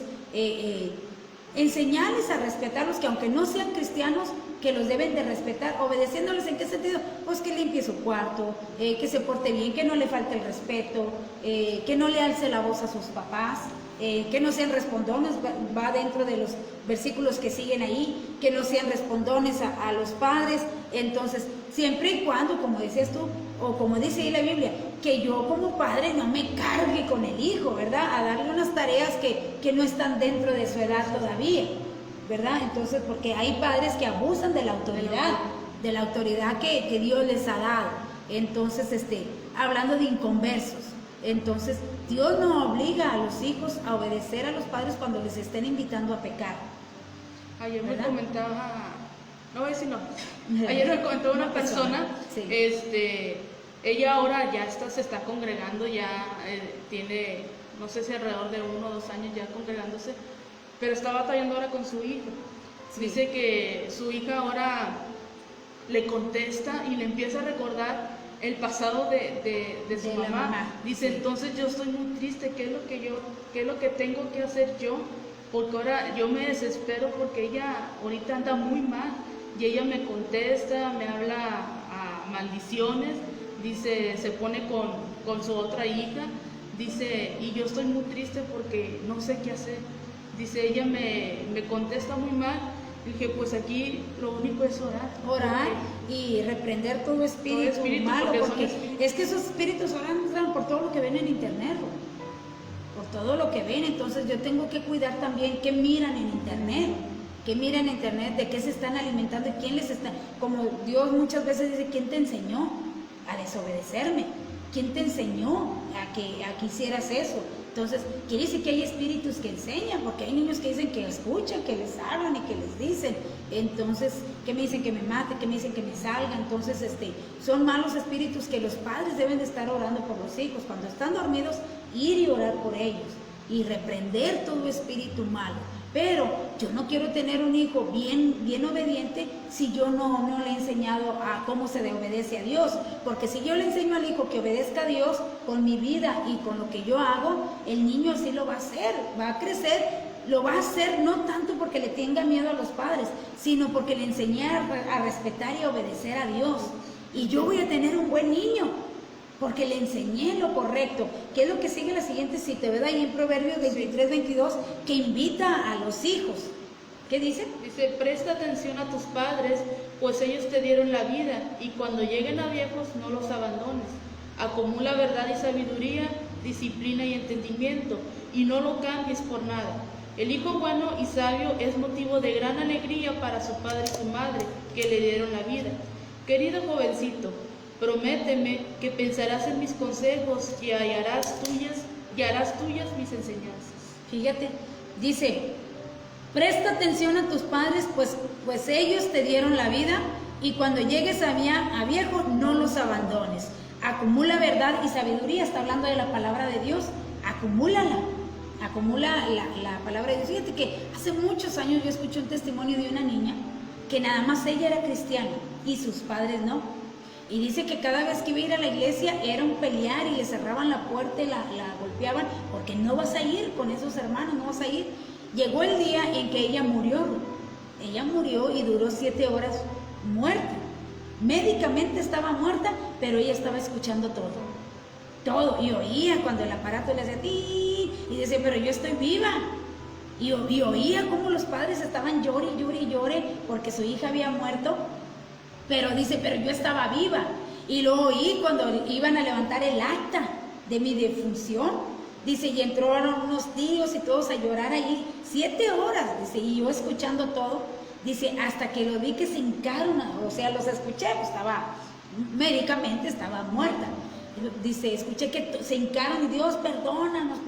Speaker 1: enseñarles a respetarlos, que aunque no sean cristianos, que los deben de respetar, obedeciéndoles. ¿En qué sentido? Pues que limpie su cuarto, que se porte bien, que no le falte el respeto, que no le alce la voz a sus papás, que no sean respondones, va dentro de los versículos que siguen ahí, que no sean respondones a los padres. Entonces, siempre y cuando, como decías tú, o como dice ahí la Biblia, que yo como padre no me cargue con el hijo, ¿verdad? A darle unas tareas que no están dentro de su edad todavía, ¿verdad? Entonces, porque hay padres que abusan de la autoridad que Dios les ha dado. Entonces, hablando de inconversos, entonces Dios no obliga a los hijos a obedecer a los padres cuando les estén invitando a pecar.
Speaker 2: Ayer me comentaba, no voy a decir no, ayer me comentó una persona, ella ahora ya se está congregando, ya tiene, no sé si alrededor de 1 o 2 años ya congregándose, pero está batallando ahora con su hijo. Dice que su hija ahora le contesta y le empieza a recordar el pasado de su mamá. Dice, entonces yo estoy muy triste, ¿qué es lo que tengo que hacer yo? Porque ahora yo me desespero porque ella ahorita anda muy mal y ella me contesta, me habla a maldiciones, dice, se pone con su otra hija, dice, y yo estoy muy triste porque no sé qué hacer. Dice, ella me contesta muy mal. Dije, pues aquí lo único es orar y reprender todo espíritu malo, porque es que esos espíritus ahora entran por todo lo que ven en internet, por todo lo que ven. Entonces yo tengo que cuidar también qué miran en internet, de qué se están alimentando y quién les está, como Dios muchas veces dice, ¿quién te enseñó a desobedecerme? ¿Quién te enseñó a que hicieras eso? Entonces, quiere decir que hay espíritus que enseñan, porque hay niños que dicen que escuchan, que les hablan y que les dicen. Entonces, que me dicen que me mate, que me dicen que me salga. Entonces, son malos espíritus que los padres deben de estar orando por los hijos. Cuando están dormidos, ir y orar por ellos y reprender todo espíritu malo. Pero yo no quiero tener un hijo bien obediente si yo no le he enseñado a cómo se obedece a Dios. Porque si yo le enseño al hijo que obedezca a Dios con mi vida y con lo que yo hago, el niño así lo va a hacer, va a crecer
Speaker 1: lo va a hacer no tanto porque le tenga miedo a los padres, sino porque le enseñé a respetar y a obedecer a Dios. Y yo voy a tener un buen niño, porque le enseñé lo correcto. ¿Qué es lo que sigue la siguiente cita? ¿Verdad? Ahí en Proverbios 23, 22, que invita a los hijos. ¿Qué dice?
Speaker 2: Dice, presta atención a tus padres, pues ellos te dieron la vida, y cuando lleguen a viejos no los abandones. Acumula verdad y sabiduría, disciplina y entendimiento, y no lo cambies por nada. El hijo bueno y sabio es motivo de gran alegría para su padre y su madre, que le dieron la vida. Querido jovencito, prométeme que pensarás en mis consejos y harás tuyas mis enseñanzas.
Speaker 1: Fíjate, dice, presta atención a tus padres, pues ellos te dieron la vida, y cuando llegues a viejo no los abandones. Acumula verdad y sabiduría, está hablando de la palabra de Dios, acumúlala. Acumula la palabra de Dios. Fíjate que hace muchos años yo escuché un testimonio de una niña que nada más ella era cristiana y sus padres no. Y dice que cada vez que iba a ir a la iglesia era un pelear y le cerraban la puerta y la golpeaban, porque no vas a ir con esos hermanos, no vas a ir. Llegó el día en que ella murió. Ella murió y duró 7 horas muerta. Médicamente estaba muerta, pero ella estaba escuchando todo, y oía cuando el aparato le hacía ti, y decía, pero yo estoy viva, y oía cómo los padres estaban llore porque su hija había muerto, pero dice, pero yo estaba viva, y lo oí cuando iban a levantar el acta de mi defunción, dice, y entraron unos tíos y todos a llorar allí, 7 horas, dice, y yo escuchando todo, dice, hasta que lo vi que se hincaron, o sea, los escuché, pues médicamente estaba muerta. Dice, escuché que se hincaron y Dios, perdónanos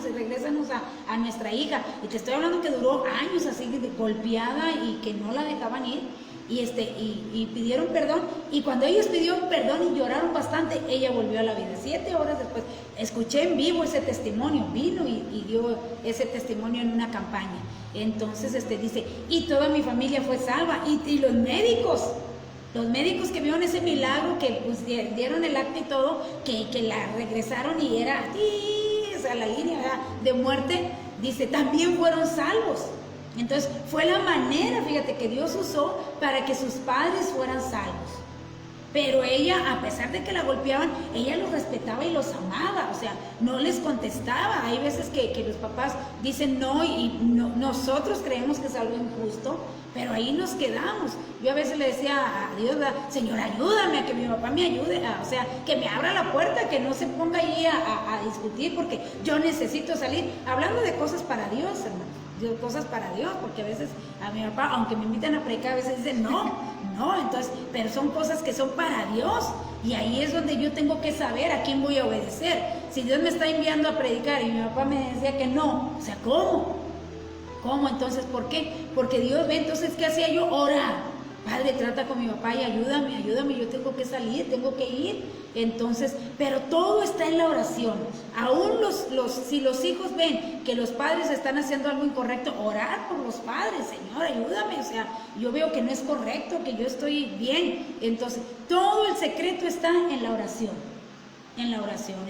Speaker 1: y regrésanos a nuestra hija. Y te estoy hablando que duró años así golpeada y que no la dejaban ir. Y pidieron perdón. Y cuando ellos pidieron perdón y lloraron bastante, ella volvió a la vida. 7 horas después, escuché en vivo ese testimonio. Vino y dio ese testimonio en una campaña. Entonces dice, y toda mi familia fue salva. Y los médicos que vieron ese milagro, que pues dieron el acta y todo, que la regresaron y era o sea, la línea de muerte, dice, también fueron salvos. Entonces fue la manera, fíjate, que Dios usó para que sus padres fueran salvos. Pero ella, a pesar de que la golpeaban, ella los respetaba y los amaba, o sea, no les contestaba. Hay veces que los papás dicen no y no, nosotros creemos que es algo injusto, pero ahí nos quedamos. Yo a veces le decía a Dios, Señor, ayúdame a que mi papá me ayude, o sea, que me abra la puerta, que no se ponga ahí a discutir, porque yo necesito salir, hablando de cosas para Dios, hermano, cosas para Dios, porque a veces a mi papá, aunque me invitan a predicar, a veces dicen no, entonces, pero son cosas que son para Dios, y ahí es donde yo tengo que saber a quién voy a obedecer. Si Dios me está enviando a predicar y mi papá me decía que no, o sea, ¿cómo? Entonces, ¿por qué? Porque Dios ve. Entonces, ¿qué hacía yo? Orar. Padre, trata con mi papá y ayúdame, yo tengo que salir, tengo que ir. Entonces, pero todo está en la oración. Aún si los hijos ven que los padres están haciendo algo incorrecto, orar por los padres, Señor, ayúdame, o sea, yo veo que no es correcto, que yo estoy bien. Entonces, todo el secreto está en la oración.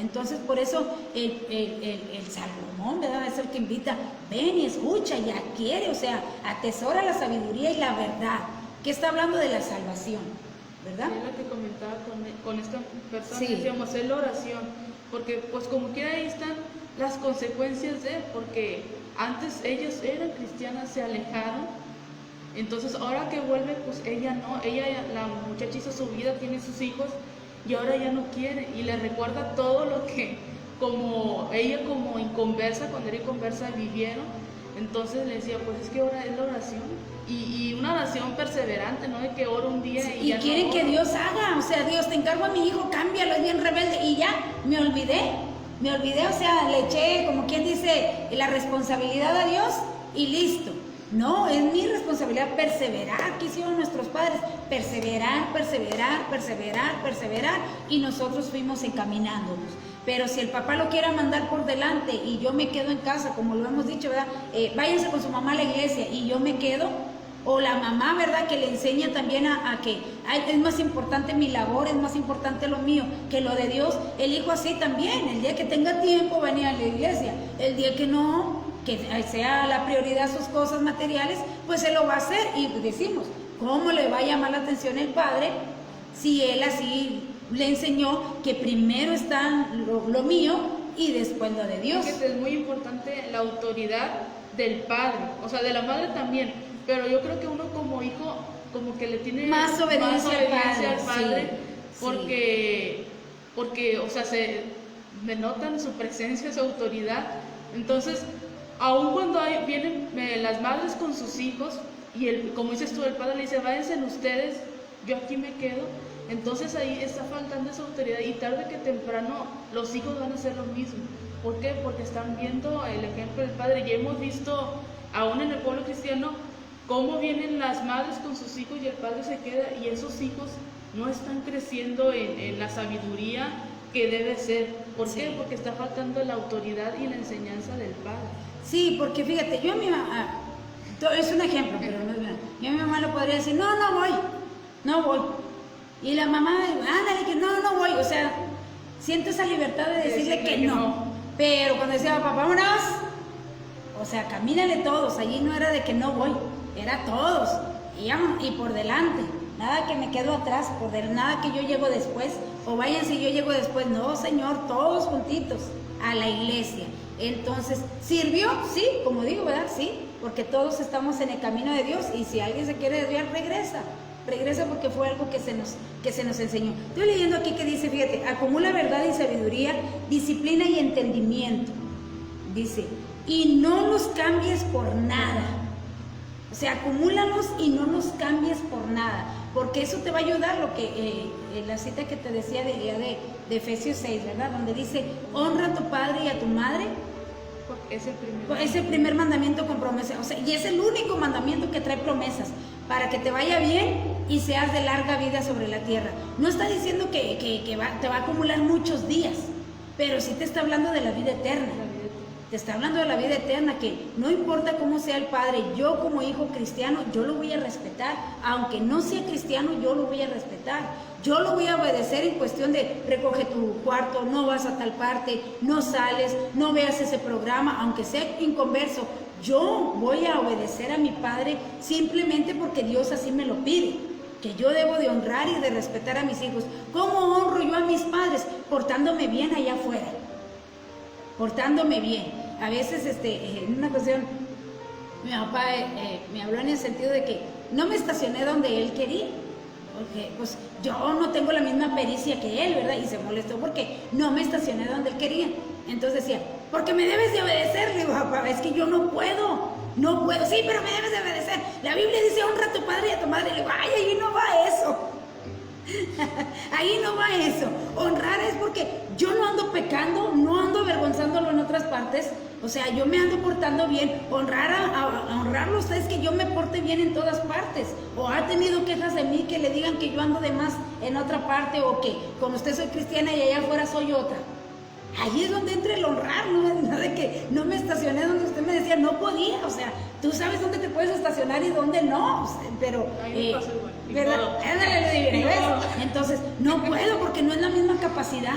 Speaker 1: Entonces, por eso el Salomón, ¿verdad?, es el que invita, ven y escucha y adquiere, o sea, atesora la sabiduría y la verdad. ¿Qué está hablando de la salvación? ¿Verdad?
Speaker 2: Es lo que comentaba con esta persona,
Speaker 1: sí.
Speaker 2: Decíamos, es la oración, porque pues como quiera ahí están las consecuencias porque antes ellos eran cristianas, se alejaron, entonces ahora que vuelve, pues ella no, la muchacha hizo su vida, tiene sus hijos, y ahora ya no quiere, y le recuerda todo lo que como inconversa, cuando era inconversa, vivieron. Entonces le decía, pues es que ahora es la oración, y una oración perseverante, no de que oro un día y ya
Speaker 1: quieren
Speaker 2: no
Speaker 1: que Dios haga, o sea, Dios, te encargo a mi hijo, cámbialo, es bien rebelde, y ya, me olvidé, o sea, le eché, como quien dice, la responsabilidad a Dios, y listo. No, es mi responsabilidad perseverar. ¿Qué hicieron nuestros padres? Perseverar, y nosotros fuimos encaminándonos. Pero si el papá lo quiere mandar por delante y yo me quedo en casa, como lo hemos dicho, ¿verdad? Váyanse con su mamá a la iglesia y yo me quedo, o la mamá, ¿verdad?, que le enseña también a que es más importante mi labor, es más importante lo mío que lo de Dios. El hijo así también, el día que tenga tiempo venir a la iglesia, el día que no, que sea la prioridad sus cosas materiales, pues él lo va a hacer. Y decimos, ¿cómo le va a llamar la atención el padre si él así le enseñó que primero está lo mío y después lo de Dios?
Speaker 2: Que es muy importante la autoridad del padre, o sea, de la madre también, pero yo creo que uno como hijo como que le tiene
Speaker 1: más obediencia
Speaker 2: al padre,
Speaker 1: sí,
Speaker 2: porque, o sea, se denotan su presencia, su autoridad. Entonces, aun cuando vienen las madres con sus hijos y como dices tú, el padre le dice, váyanse ustedes, yo aquí me quedo. Entonces ahí está faltando esa autoridad y tarde que temprano los hijos van a hacer lo mismo. ¿Por qué? Porque están viendo el ejemplo del padre. Y hemos visto, aún en el pueblo cristiano, cómo vienen las madres con sus hijos y el padre se queda y esos hijos no están creciendo en la sabiduría que debe ser. ¿Por qué? Porque está faltando la autoridad y la enseñanza del padre.
Speaker 1: Sí, porque fíjate, yo a mi mamá, es un ejemplo, pero no es verdad. Yo a mi mamá le podría decir, no voy. Y la mamá, ándale, que no voy. O sea, siento esa libertad de decirle que no. Pero cuando decía, papá, vámonos, o sea, camínale todos. Allí no era de que no voy, era todos. Y por delante. Nada que me quedo atrás, nada que yo llego después. O váyanse, yo llego después. No, Señor, todos juntitos a la iglesia. Entonces, ¿sirvió? Sí, como digo, ¿verdad? Sí, porque todos estamos en el camino de Dios. Y si alguien se quiere desviar, regresa porque fue algo que se nos enseñó. Estoy leyendo aquí que dice, fíjate, acumula verdad y sabiduría, disciplina y entendimiento. Dice, y no los cambies por nada. O sea, acumúlalos y no los cambies por nada, porque eso te va a ayudar, lo que la cita que te decía de Efesios 6, ¿verdad? Donde dice, honra a tu padre y a tu madre. Es el primer mandamiento con promesa, o sea, y es el único mandamiento que trae promesas, para que te vaya bien y seas de larga vida sobre la tierra. No está diciendo que te va a acumular muchos días, pero sí te está hablando de la vida eterna. Te está hablando de la vida eterna, que no importa cómo sea el padre, yo como hijo cristiano, yo lo voy a respetar. Aunque no sea cristiano, yo lo voy a respetar. Yo lo voy a obedecer en cuestión de recoge tu cuarto, no vas a tal parte, no sales, no veas ese programa, aunque sea inconverso. Yo voy a obedecer a mi padre simplemente porque Dios así me lo pide, que yo debo de honrar y de respetar a mis hijos. ¿Cómo honro yo a mis padres? Portándome bien allá afuera, portándome bien. A veces, en una ocasión, mi papá me habló en el sentido de que no me estacioné donde él quería, porque pues yo no tengo la misma pericia que él, ¿verdad? Y se molestó porque no me estacioné donde él quería. Entonces decía, porque me debes de obedecer. Le digo, papá, es que yo no puedo, sí, pero me debes de obedecer. La Biblia dice, honra a tu padre y a tu madre. Le digo, ay, ahí no va eso. Ahí no va eso. Honrar es porque yo no ando pecando, no ando avergonzándolo en otras partes. O sea, yo me ando portando bien. Honrarlo usted es que yo me porte bien en todas partes. O ha tenido quejas de mí que le digan que yo ando de más en otra parte, o que con usted soy cristiana y allá afuera soy otra. Ahí es donde entra el honrar, no de que no me estacioné donde usted me decía no podía. O sea, tú sabes dónde te puedes estacionar y dónde no, o sea, pero ¿verdad? Entonces no puedo porque no es la misma capacidad.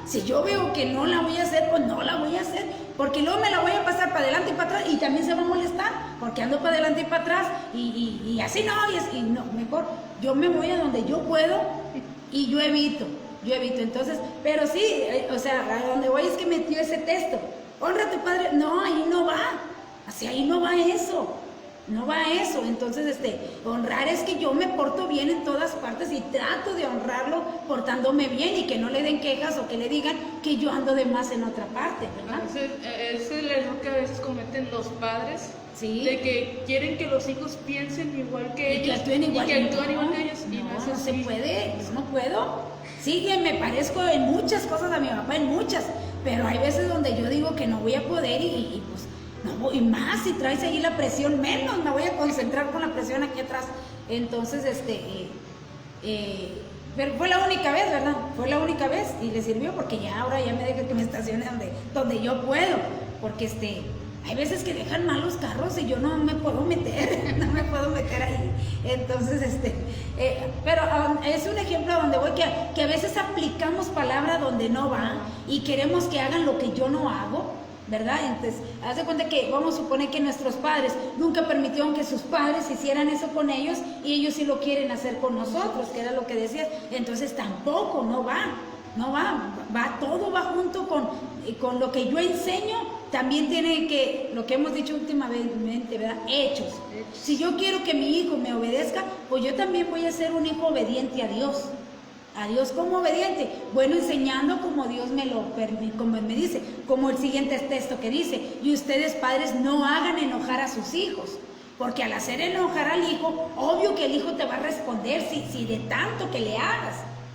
Speaker 1: Si yo veo que no la voy a hacer, pues no la voy a hacer, porque luego me la voy a pasar para adelante y para atrás y también se va a molestar porque ando para adelante y para atrás y así no, y no, mejor yo me voy a donde yo puedo y yo evito. Entonces, pero sí, o sea, a donde voy es que metió ese texto, honra a tu padre. No, ahí no va, así ahí no va eso. Entonces, honrar es que yo me porto bien en todas partes y trato de honrarlo portándome bien y que no le den quejas o que le digan que yo ando de más en otra parte, ¿verdad?
Speaker 2: Ese es el error que a veces cometen los padres,
Speaker 1: sí,
Speaker 2: de que quieren que los hijos piensen igual que ellos,
Speaker 1: que actúen igual que ellos.
Speaker 2: No
Speaker 1: se puede, yo no puedo. Sí, me parezco en muchas cosas a mi papá, en muchas, pero hay veces donde yo digo que no voy a poder y pues no voy más. Si traes ahí la presión, menos me voy a concentrar con la presión aquí atrás. Entonces, pero fue la única vez, ¿verdad? Fue la única vez y le sirvió porque ahora ya me deja que me estacione donde yo puedo, porque hay veces que dejan mal los carros y yo no me puedo meter, ahí. Entonces, pero es un ejemplo donde voy que a veces aplicamos palabra donde no va y queremos que hagan lo que yo no hago. ¿verdad? Entonces, haz de cuenta que vamos a suponer que nuestros padres nunca permitieron que sus padres hicieran eso con ellos y ellos sí lo quieren hacer con nosotros, que era lo que decías. Entonces tampoco, no va, todo va junto con lo que yo enseño, también tiene que, lo que hemos dicho últimamente, ¿verdad? Hechos. Si yo quiero que mi hijo me obedezca, pues yo también voy a ser un hijo obediente a Dios. A Dios como obediente, bueno, enseñando como Dios me lo permite, como me dice, como el siguiente texto que dice, y ustedes padres no hagan enojar a sus hijos, porque al hacer enojar al hijo, obvio que el hijo te va a responder si de tanto que le hagas.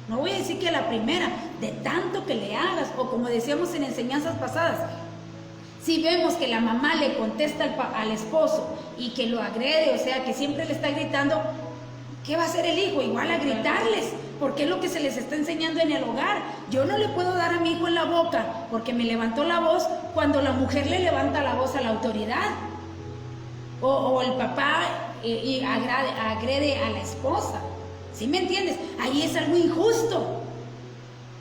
Speaker 1: No voy a decir que a la primera, de tanto que le hagas, o como decíamos en enseñanzas pasadas, si vemos que la mamá le contesta al esposo y que lo agrede, o sea, que siempre le está gritando, ¿qué va a hacer el hijo? Igual a gritarles, porque es lo que se les está enseñando en el hogar. Yo no le puedo dar a mi hijo en la boca porque me levantó la voz cuando la mujer le levanta la voz a la autoridad. O el papá agrede a la esposa. ¿Sí me entiendes? Ahí es algo injusto.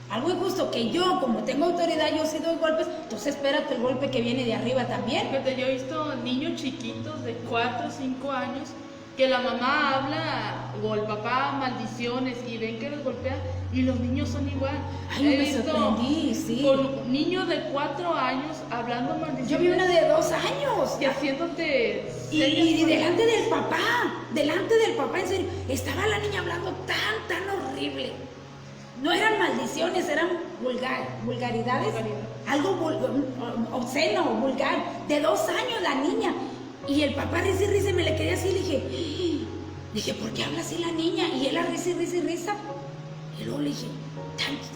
Speaker 1: Algo injusto que yo, como tengo autoridad, yo sí doy golpes, entonces espérate el golpe que viene de arriba también.
Speaker 2: Fíjate, yo he visto niños chiquitos de 4 o 5 años que la mamá habla o el papá maldiciones y ven que los golpean y los niños son igual.
Speaker 1: Ay,
Speaker 2: he
Speaker 1: me
Speaker 2: visto
Speaker 1: sorprendí, sí.
Speaker 2: con niños de 4 años hablando maldiciones.
Speaker 1: Yo vi una de 2 años.
Speaker 2: Y haciéndote...
Speaker 1: Y delante del papá, en serio, estaba la niña hablando tan horrible. No eran maldiciones, eran vulgaridades. Algo obsceno, vulgar. De 2 años la niña. Y el papá risa y risa, me le quedé así, le dije, ¿por qué habla así la niña? Y él a risa y risa y risa. Y luego le dije,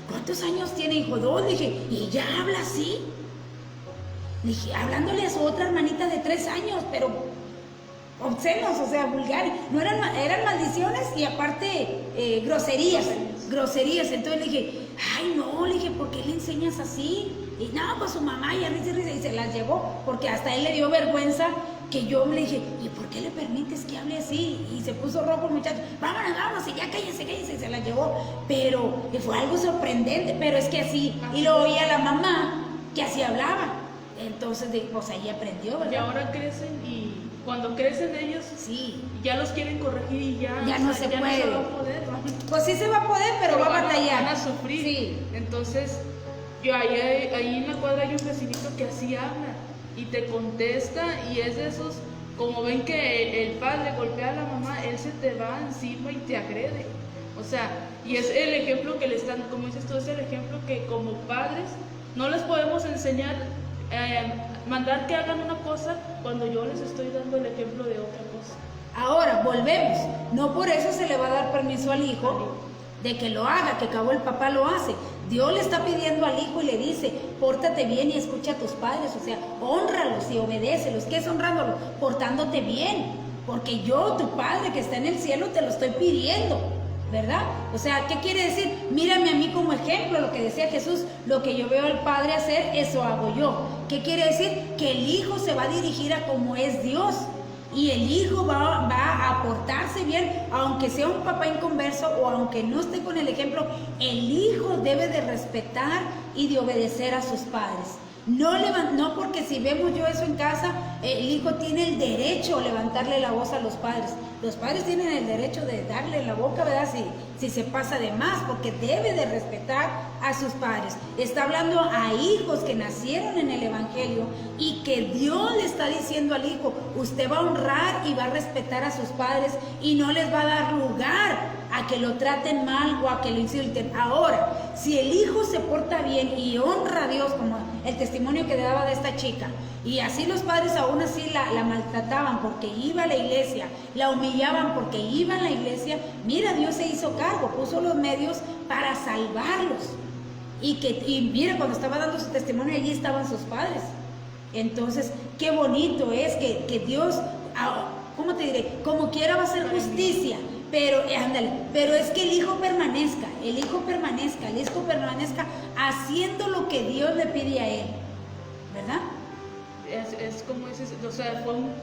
Speaker 1: ¿cuántos años tiene, hijo? 2, le dije, ¿y ya habla así? Le dije, hablándole a su otra hermanita de 3 años, pero obscenos, o sea, vulgares. No eran maldiciones y aparte groserías. Entonces le dije, ay no, le dije, ¿por qué le enseñas así? Y no, pues su mamá y a risa y risa, y se las llevó, porque hasta él le dio vergüenza que yo le dije, ¿y por qué le permites que hable así? Y se puso rojo el muchacho, vámonos, y ya cállense, y se la llevó. Pero fue algo sorprendente, pero es que así, y lo oía la mamá, que así hablaba. Entonces, pues ahí aprendió, ¿verdad?
Speaker 2: Y ahora crecen y cuando crecen ellos,
Speaker 1: sí,
Speaker 2: ya los quieren corregir y ya
Speaker 1: no se puede.
Speaker 2: No se va a poder, ¿no?
Speaker 1: Pues sí se va a poder, pero va a batallar.
Speaker 2: Van a sufrir.
Speaker 1: Sí.
Speaker 2: Entonces, yo ahí en la cuadra hay un vecinito que así habla y te contesta y es de esos, como ven que el padre golpea a la mamá, él se te va encima y te agrede. O sea, y es el ejemplo que le están, como dices tú, es el ejemplo que como padres no les podemos enseñar, mandar que hagan una cosa cuando yo les estoy dando el ejemplo de otra cosa.
Speaker 1: Ahora, volvemos. No por eso se le va a dar permiso al hijo de que lo haga, que acabó el papá lo hace. Dios le está pidiendo al hijo y le dice, pórtate bien y escucha a tus padres, o sea, hónralos y obedécelos. ¿Qué es honrándolos? Portándote bien, porque yo, tu Padre que está en el cielo, te lo estoy pidiendo, ¿verdad? O sea, ¿qué quiere decir? Mírame a mí como ejemplo, lo que decía Jesús, lo que yo veo al Padre hacer, eso hago yo. ¿Qué quiere decir? Que el hijo se va a dirigir a como es Dios. Y el hijo va a portarse bien, aunque sea un papá inconverso o aunque no esté con el ejemplo, el hijo debe de respetar y de obedecer a sus padres. No porque si vemos yo eso en casa, el hijo tiene el derecho a levantarle la voz a los padres. Los padres tienen el derecho de darle la boca, ¿verdad? Si se pasa de más, porque debe de respetar a sus padres. Está hablando a hijos que nacieron en el Evangelio y que Dios le está diciendo al hijo, usted va a honrar y va a respetar a sus padres y no les va a dar lugar a que lo traten mal o a que lo insulten. Ahora, si el hijo se porta bien y honra a Dios, como el testimonio que daba de esta chica, y así los padres aún así la maltrataban porque iba a la iglesia, la humillaban porque iba a la iglesia, mira, Dios se hizo cargo, puso los medios para salvarlos. Y mira, cuando estaba dando su testimonio, allí estaban sus padres. Entonces, qué bonito es que Dios, ¿cómo te diré? Como quiera va a hacer justicia. Pero es que el hijo permanezca haciendo lo que Dios le pide a él, ¿verdad?
Speaker 2: Es como dices, o sea, fue un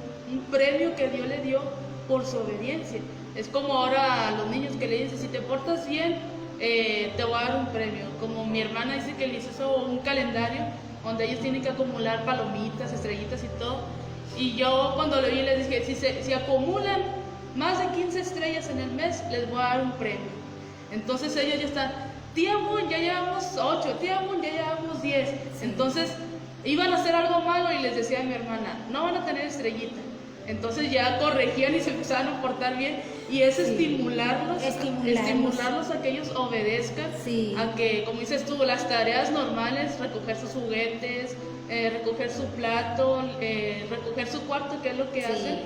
Speaker 2: premio que Dios le dio por su obediencia. Es como ahora a los niños que le dicen, si te portas bien, te voy a dar un premio. Como mi hermana dice que le hizo un calendario donde ellos tienen que acumular palomitas, estrellitas y todo. Y yo cuando lo vi les dije, si acumulan más de 15 estrellas en el mes, les voy a dar un premio. Entonces ellos ya están, tía Moon, ya llevamos 8, tía Moon, ya llevamos 10.
Speaker 1: Sí.
Speaker 2: Entonces iban a hacer algo malo y les decía a mi hermana, no van a tener estrellita. Entonces ya corregían y se empezaban a portar bien. Y es estimularlos a que ellos obedezcan, a que, como dices tú, las tareas normales, recoger sus juguetes, recoger su plato, recoger su cuarto, que es lo que hacen.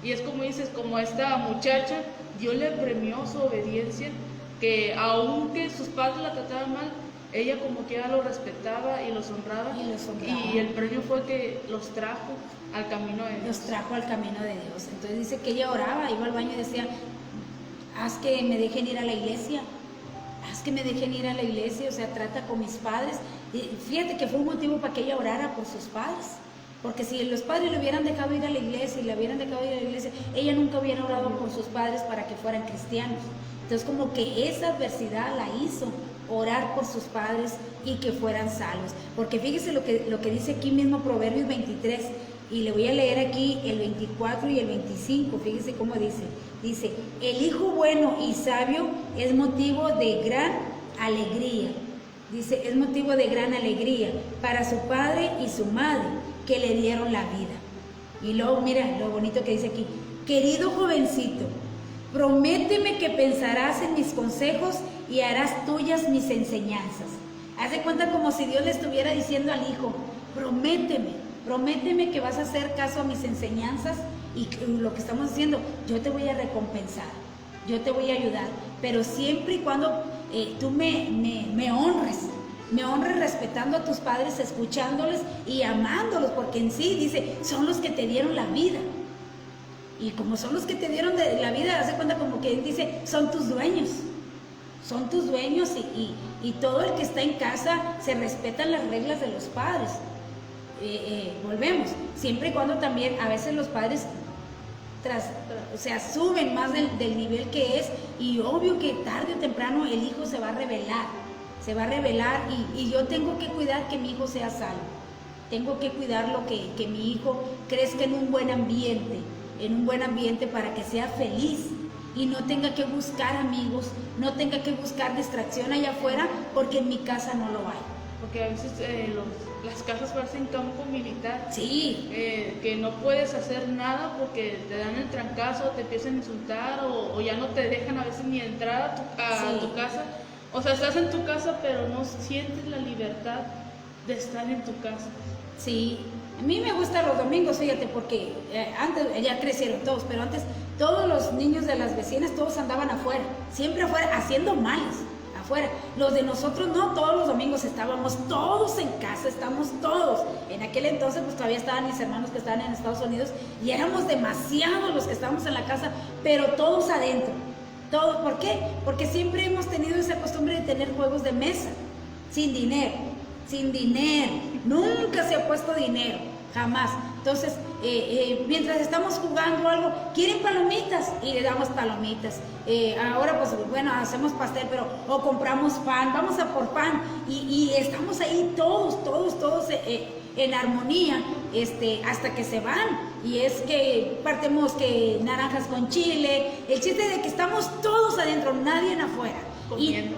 Speaker 2: Y es como dices, como esta muchacha, Dios le premió su obediencia, que aunque sus padres la trataban mal, ella como quiera lo respetaba y los honraba. Y el premio fue que los trajo al camino de Dios.
Speaker 1: Los trajo al camino de Dios. Entonces dice que ella oraba, iba al baño y decía, haz que me dejen ir a la iglesia, haz que me dejen ir a la iglesia, o sea, trata con mis padres. Y fíjate que fue un motivo para que ella orara por sus padres. Porque si los padres le hubieran dejado ir a la iglesia y le hubieran dejado ir a la iglesia, ella nunca hubiera orado por sus padres para que fueran cristianos. Entonces como que esa adversidad la hizo orar por sus padres y que fueran salvos. Porque fíjese lo que dice aquí mismo Proverbios 23, y le voy a leer aquí el 24 y el 25, fíjese cómo dice. Dice, el hijo bueno y sabio es motivo de gran alegría. Dice, es motivo de gran alegría para su padre y su madre que le dieron la vida. Y luego mira lo bonito que dice aquí, querido jovencito, prométeme que pensarás en mis consejos y harás tuyas mis enseñanzas. Haz de cuenta como si Dios le estuviera diciendo al hijo, prométeme que vas a hacer caso a mis enseñanzas y lo que estamos haciendo, yo te voy a recompensar, yo te voy a ayudar, pero siempre y cuando tú me honres respetando a tus padres, escuchándoles y amándolos, porque en sí dice, son los que te dieron la vida. Y como son los que te dieron la vida, haz de cuenta como que dice, son tus dueños y todo el que está en casa se respetan las reglas de los padres. Volvemos, siempre y cuando también a veces los padres suben más del nivel que es, y obvio que tarde o temprano el hijo se va a rebelar y yo tengo que cuidar que mi hijo sea salvo, tengo que cuidarlo, que mi hijo crezca en un buen ambiente para que sea feliz y no tenga que buscar amigos, no tenga que buscar distracción allá afuera, porque en mi casa no lo hay.
Speaker 2: Porque a veces las casas parecen campo militar.
Speaker 1: Sí.
Speaker 2: Que no puedes hacer nada porque te dan el trancazo, te empiezan a insultar o ya no te dejan a veces ni entrar a tu casa. O sea, estás en tu casa, pero no sientes la libertad de estar en tu casa.
Speaker 1: Sí. A mí me gustan los domingos, fíjate, porque antes ya crecieron todos, pero antes todos los niños de las vecinas, todos andaban afuera, siempre afuera, haciendo males, afuera. Los de nosotros no, todos los domingos estábamos todos en casa, estamos todos. En aquel entonces pues todavía estaban mis hermanos que estaban en Estados Unidos y éramos demasiados los que estábamos en la casa, pero todos adentro. Todos, ¿por qué? Porque siempre hemos tenido esa costumbre de tener juegos de mesa, sin dinero, nunca se ha puesto dinero, jamás. Entonces, mientras estamos jugando algo, quieren palomitas y le damos palomitas. Ahora pues bueno, hacemos pastel, pero o compramos pan, vamos a por pan y estamos ahí todos en armonía hasta que se van. Y es que partemos que naranjas con chile, el chiste de que estamos todos adentro, nadie en afuera. Comiendo.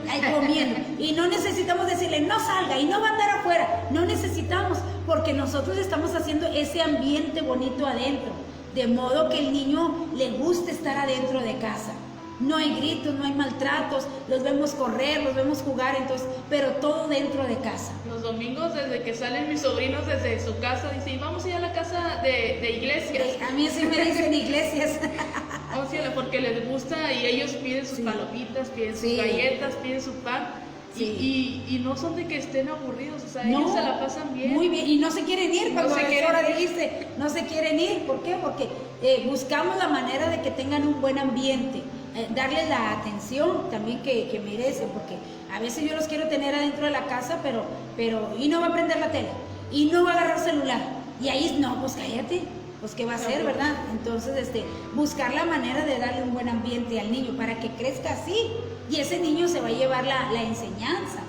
Speaker 1: Y no necesitamos decirle no salga y no va a andar afuera, no necesitamos, porque nosotros estamos haciendo ese ambiente bonito adentro, de modo que el niño le guste estar adentro de casa. No hay gritos, no hay maltratos, los vemos correr, los vemos jugar, entonces, pero todo dentro de casa.
Speaker 2: Los domingos, desde que salen mis sobrinos desde su casa, dicen, vamos a ir a la casa de iglesias.
Speaker 1: A mí sí me dicen iglesias.
Speaker 2: Vamos a ir porque les gusta y ellos piden sus palomitas, piden sus galletas, piden su pan. Y no son de que estén aburridos, o sea, ellos se la pasan bien.
Speaker 1: Muy bien, y no se quieren ir cuando ahora dijiste, no se quieren ir. ¿Por qué? Porque buscamos la manera de que tengan un buen ambiente. Darles la atención también que merecen, porque a veces yo los quiero tener adentro de la casa, pero y no va a prender la tele, y no va a agarrar celular, y ahí no, pues cállate, pues ¿qué va a hacer, verdad? Entonces, buscar la manera de darle un buen ambiente al niño para que crezca así. Y ese niño se va a llevar la enseñanza,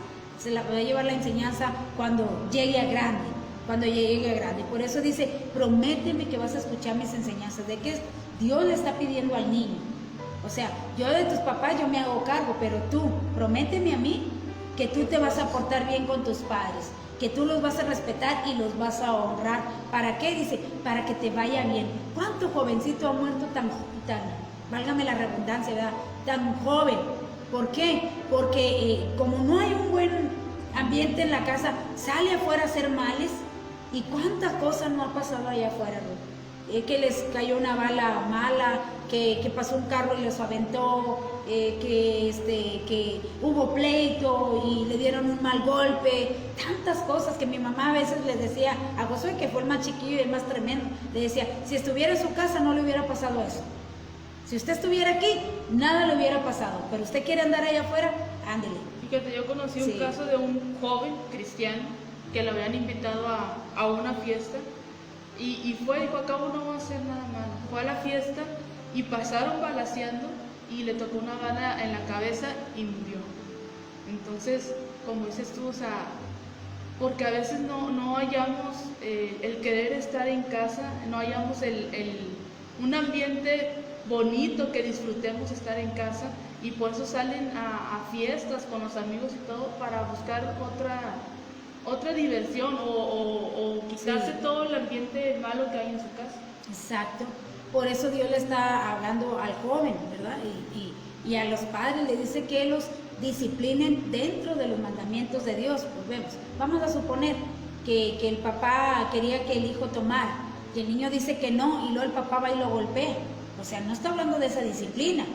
Speaker 1: se la va a llevar la enseñanza cuando llegue a grande, Por eso dice, prométeme que vas a escuchar mis enseñanzas, de que Dios le está pidiendo al niño. O sea, yo de tus papás yo me hago cargo, pero tú, prométeme a mí que tú te vas a portar bien con tus padres, que tú los vas a respetar y los vas a honrar. ¿Para qué? Dice, para que te vaya bien. ¿Cuánto jovencito ha muerto tan válgame la redundancia, ¿verdad? Tan joven. ¿Por qué? Porque como no hay un buen ambiente en la casa, sale afuera a hacer males. ¿Y cuántas cosas no ha pasado allá afuera, Ruth? Que les cayó una bala mala, que pasó un carro y los aventó, que hubo pleito y le dieron un mal golpe, tantas cosas que mi mamá a veces les decía a Josué, que fue el más chiquillo y el más tremendo, le decía, si estuviera en su casa no le hubiera pasado eso. Si usted estuviera aquí, nada le hubiera pasado, pero usted quiere andar allá afuera, ándele.
Speaker 2: Fíjate, yo conocí un caso de un joven cristiano que lo habían invitado a una fiesta y fue, dijo, acá no va a hacer nada malo. Fue a la fiesta y pasaron balaceando y le tocó una bala en la cabeza y murió. Entonces, como dices tú, o sea, porque a veces no hallamos el querer estar en casa, no hallamos un ambiente bonito que disfrutemos estar en casa, y por eso salen a fiestas con los amigos y todo para buscar otra diversión o quitarse todo el ambiente malo que hay en su casa.
Speaker 1: Exacto. Por eso Dios le está hablando al joven, ¿verdad? Y a los padres le dice que los disciplinen dentro de los mandamientos de Dios. Pues vamos a suponer que el papá quería que el hijo tomara y el niño dice que no, y luego el papá va y lo golpea. O sea, no está hablando de esa disciplina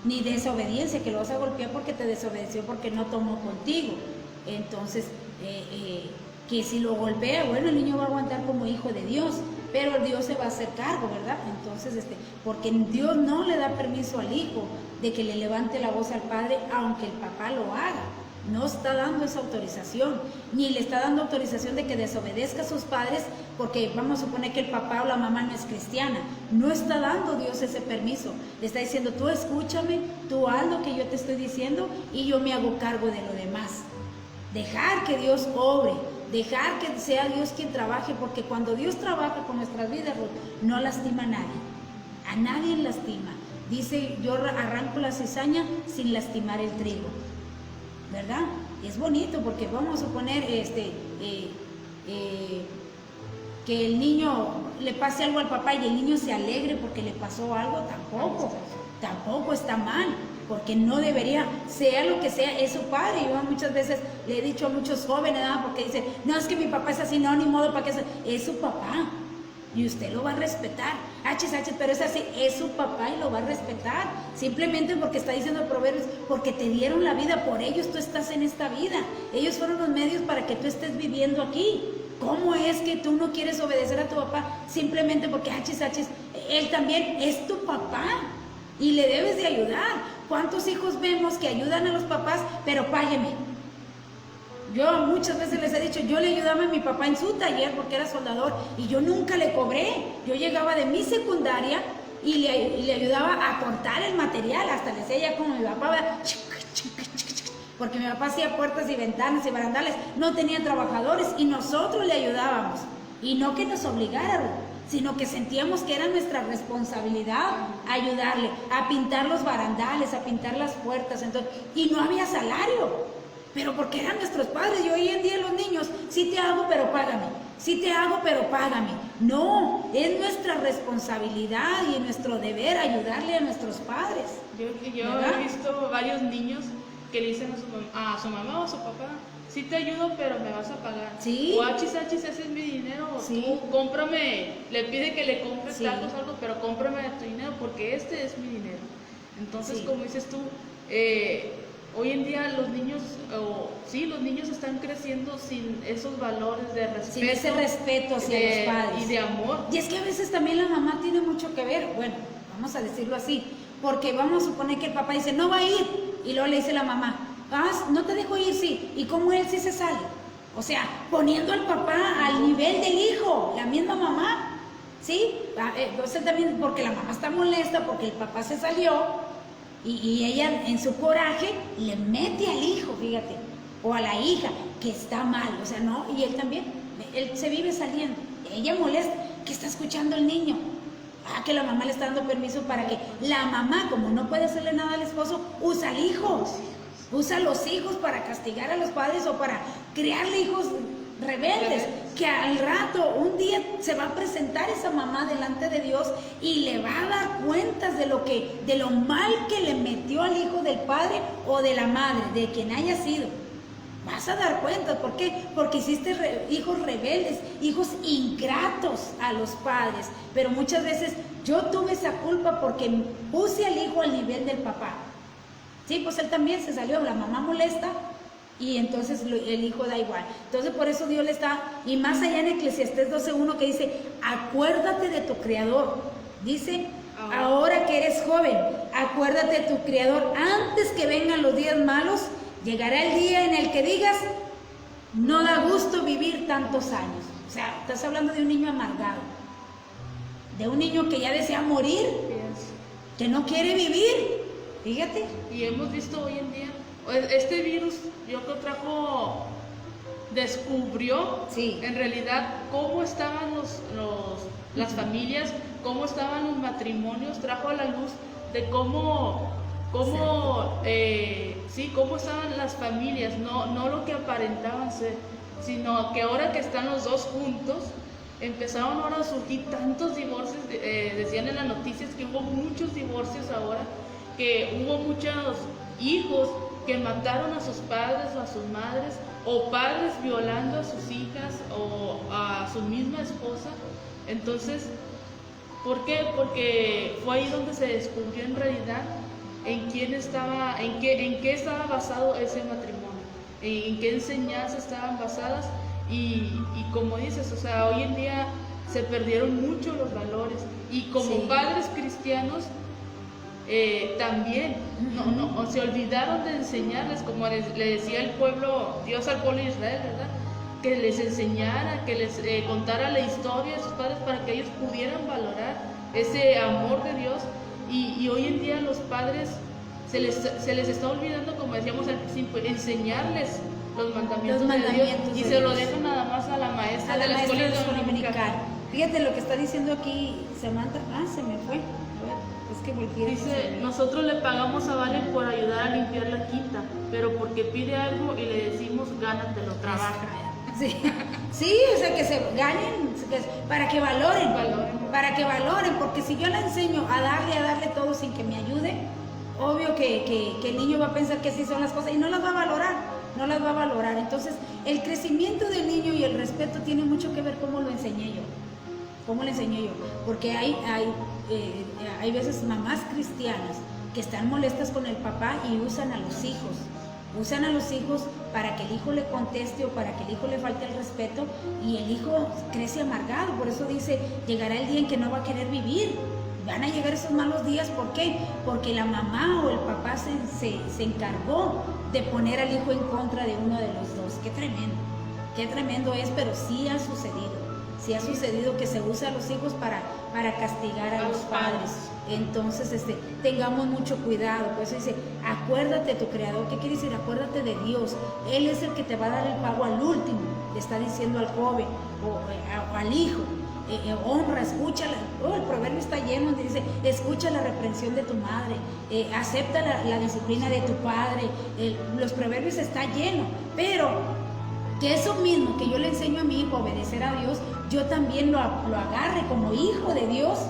Speaker 1: ni de esa obediencia, que lo vas a golpear porque te desobedeció, porque no tomó contigo. Entonces, que si lo golpea, bueno, el niño va a aguantar como hijo de Dios, pero Dios se va a hacer cargo, ¿verdad? Entonces, porque Dios no le da permiso al hijo de que le levante la voz al padre, aunque el papá lo haga. No está dando esa autorización, ni le está dando autorización de que desobedezca a sus padres, porque vamos a suponer que el papá o la mamá no es cristiana. No está dando Dios ese permiso. Le está diciendo, tú escúchame, tú haz lo que yo te estoy diciendo y yo me hago cargo de lo demás. Dejar que Dios obre, dejar que sea Dios quien trabaje, porque cuando Dios trabaja con nuestras vidas, no lastima a nadie lastima. Dice, yo arranco la cizaña sin lastimar el trigo, ¿verdad? Es bonito porque vamos a suponer que el niño le pase algo al papá y el niño se alegre porque le pasó algo, tampoco está mal. Porque no debería, sea lo que sea, es su padre. Yo muchas veces le he dicho a muchos jóvenes, porque dicen, no, es que mi papá es así, no, ni modo, ¿para qué? Es su papá y usted lo va a respetar. Pero es así, es su papá y lo va a respetar. Simplemente porque está diciendo Proverbios, porque te dieron la vida, por ellos tú estás en esta vida. Ellos fueron los medios para que tú estés viviendo aquí. ¿Cómo es que tú no quieres obedecer a tu papá? Simplemente porque, él también es tu papá y le debes de ayudar. ¿Cuántos hijos vemos que ayudan a los papás, pero págueme? Yo muchas veces les he dicho, yo le ayudaba a mi papá en su taller porque era soldador y yo nunca le cobré. Yo llegaba de mi secundaria y le ayudaba a cortar el material, hasta le decía ya como mi papá, porque mi papá hacía puertas y ventanas y barandales, no tenía trabajadores y nosotros le ayudábamos. Y no que nos obligaran, sino que sentíamos que era nuestra responsabilidad ayudarle a pintar los barandales, a pintar las puertas, entonces, y no había salario, pero porque eran nuestros padres. Y hoy en día los niños, sí te hago, pero págame, sí te hago, pero págame. No, es nuestra responsabilidad y nuestro deber ayudarle a nuestros padres.
Speaker 2: Yo he visto varios niños que le dicen a su mamá o a su papá, sí te ayudo, pero me vas a pagar.
Speaker 1: Sí.
Speaker 2: O ese es mi dinero,
Speaker 1: sí.
Speaker 2: Tú cómprame, le pide que le compre algo, pero cómprame tu dinero porque este es mi dinero. Entonces, como dices tú, hoy en día los niños están creciendo sin esos valores de respeto.
Speaker 1: Sin ese respeto hacia los padres.
Speaker 2: Y de amor.
Speaker 1: Y es que a veces también la mamá tiene mucho que ver, bueno, vamos a decirlo así, porque vamos a suponer que el papá dice, no va a ir, y luego le dice la mamá, no te dejo ir, sí. ¿Y cómo él sí se sale? O sea, poniendo al papá al nivel del hijo, la misma mamá. ¿sí? Entonces también porque la mamá está molesta, porque el papá se salió y ella en su coraje le mete al hijo, fíjate, o a la hija, que está mal, o sea, no, y él también, él se vive saliendo, ella molesta, que está escuchando el niño, que la mamá le está dando permiso para que la mamá, como no puede hacerle nada al esposo, usa al hijo, usa a los hijos para castigar a los padres o para criarle hijos rebeldes, que al rato, un día se va a presentar esa mamá delante de Dios y le va a dar cuentas de lo mal que le metió al hijo del padre o de la madre, de quien haya sido. Vas a dar cuentas, ¿por qué? Porque hiciste hijos rebeldes, hijos ingratos a los padres, pero muchas veces yo tuve esa culpa porque puse al hijo al nivel del papá. Sí, pues él también se salió, la mamá molesta, y entonces el hijo da igual. Entonces por eso Dios le está, y más allá en Eclesiastés 12:1 que dice, acuérdate de tu Creador. Dice, ahora que eres joven, acuérdate de tu Creador antes que vengan los días malos. Llegará el día en el que digas, no da gusto vivir tantos años. O sea, estás hablando de un niño amargado, de un niño que ya desea morir, que no quiere vivir. Fíjate.
Speaker 2: Y hemos visto hoy en día, este virus, yo creo descubrió en realidad cómo estaban las familias, cómo estaban los matrimonios, trajo a la luz de cómo estaban las familias, no lo que aparentaban ser, sino que ahora que están los dos juntos, empezaron ahora a surgir tantos divorcios, decían en las noticias que hubo muchos divorcios ahora, que hubo muchos hijos que mataron a sus padres o a sus madres, o padres violando a sus hijas o a su misma esposa. Entonces, ¿por qué? Porque fue ahí donde se descubrió en realidad en qué estaba basado ese matrimonio, en qué enseñanzas estaban basadas, y como dices, o sea, hoy en día se perdieron mucho los valores, y como padres cristianos también se olvidaron de enseñarles, como le decía el pueblo, Dios al pueblo de Israel, ¿verdad? Que les enseñara, que les contara la historia de sus padres para que ellos pudieran valorar ese amor de Dios. Y hoy en día los padres se les está olvidando, como decíamos al principio, enseñarles los mandamientos de Dios, y se lo dejan nada más a la maestra de la escuela dominical.
Speaker 1: Fíjate lo que está diciendo aquí Samantha. Se me fue. Es que
Speaker 2: dice, nosotros le pagamos a Valen por ayudar a limpiar la quinta, pero porque pide algo y le decimos, gánatelo, trabaja.
Speaker 1: Sí, o sea, que se ganen, para que valoren, porque si yo le enseño a darle todo sin que me ayude, obvio que el niño va a pensar que así son las cosas y no las va a valorar, Entonces, el crecimiento del niño y el respeto tiene mucho que ver cómo le enseñé yo, porque hay veces mamás cristianas que están molestas con el papá y usan a los hijos para que el hijo le conteste o para que el hijo le falte el respeto, y el hijo crece amargado. Por eso dice, llegará el día en que no va a querer vivir, van a llegar esos malos días. ¿Por qué? Porque la mamá o el papá se encargó de poner al hijo en contra de uno de los dos. Qué tremendo es, pero sí ha sucedido que se usa a los hijos para castigar a los padres. Entonces, tengamos mucho cuidado. Por eso dice, acuérdate de tu Creador. ¿Qué quiere decir? Acuérdate de Dios. Él es el que te va a dar el pago al último. Le está diciendo al joven o al hijo. Honra, escucha. El proverbio está lleno, dice, escucha la reprensión de tu madre, acepta la disciplina de tu padre. Los proverbios está lleno, pero que eso mismo que yo le enseño a mi hijo a obedecer a Dios, yo también lo agarre como hijo de Dios.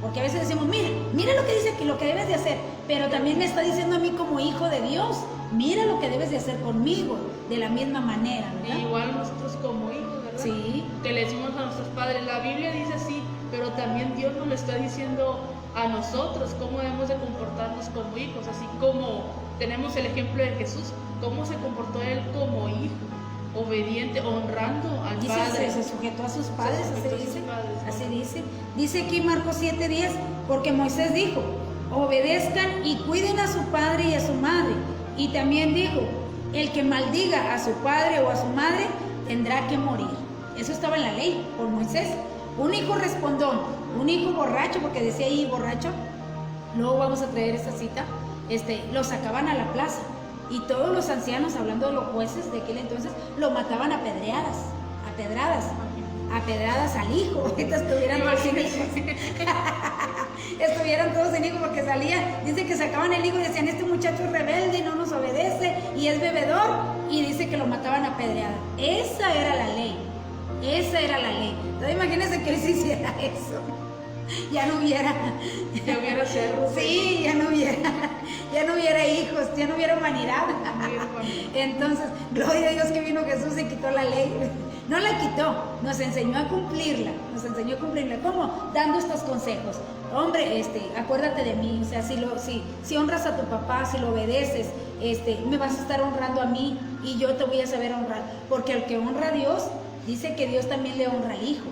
Speaker 1: Porque a veces decimos, mira lo que dice aquí, lo que debes de hacer, pero también me está diciendo a mí como hijo de Dios, mira lo que debes de hacer conmigo, de la misma manera, ¿verdad?
Speaker 2: Igual nosotros como hijos, ¿verdad?
Speaker 1: Sí.
Speaker 2: Que le decimos a nuestros padres, la Biblia dice así, pero también Dios nos lo está diciendo a nosotros, cómo debemos de comportarnos como hijos, así como tenemos el ejemplo de Jesús, cómo se comportó él como hijo, obediente, honrando al Padre.
Speaker 1: Se sujetó a sus padres, así dice. Dice aquí Marcos 7:10, porque Moisés dijo, obedezcan y cuiden a su padre y a su madre. Y también dijo, el que maldiga a su padre o a su madre tendrá que morir. Eso estaba en la ley por Moisés. Un hijo respondón, un hijo borracho, porque decía ahí borracho, luego vamos a traer esta cita, lo sacaban a la plaza y todos los ancianos, hablando de los jueces de aquel entonces, lo mataban a pedradas al hijo. Ahorita estuvieran todos sin hijos. Estuvieran todos sin hijos porque salía, dice que sacaban el hijo y decían, este muchacho es rebelde y no nos obedece y es bebedor, y dice que lo mataban a pedradas. Esa era la ley. Entonces imagínense que él se hiciera eso. Ya no hubiera
Speaker 2: cerros.
Speaker 1: Sí, ya no hubiera hijos, ya no hubiera humanidad. Entonces, gloria a Dios que vino Jesús y quitó la ley. No la quitó, nos enseñó a cumplirla. ¿Cómo? Dando estos consejos. Hombre, acuérdate de mí, o sea, si honras a tu papá, si lo obedeces, me vas a estar honrando a mí y yo te voy a saber honrar. Porque al que honra a Dios, dice que Dios también le honra al hijo.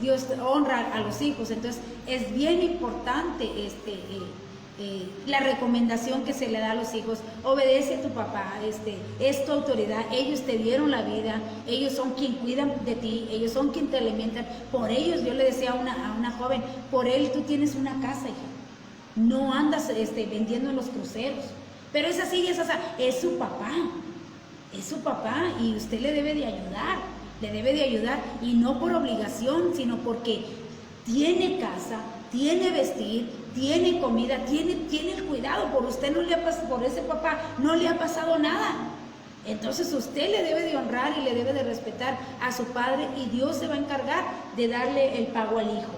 Speaker 1: Dios honra a los hijos. Entonces es bien importante la recomendación que se le da a los hijos. Obedece a tu papá, es tu autoridad, ellos te dieron la vida, ellos son quien cuidan de ti, ellos son quien te alimentan. Por ellos, yo le decía a una joven, por él tú tienes una casa, hija, no andas vendiendo en los cruceros. Pero es así, es su papá y usted le debe de ayudar, y no por obligación, sino porque tiene casa, tiene vestir, tiene comida, tiene el cuidado. Por usted por ese papá no le ha pasado nada. Entonces usted le debe de honrar y le debe de respetar a su padre, y Dios se va a encargar de darle el pago al hijo.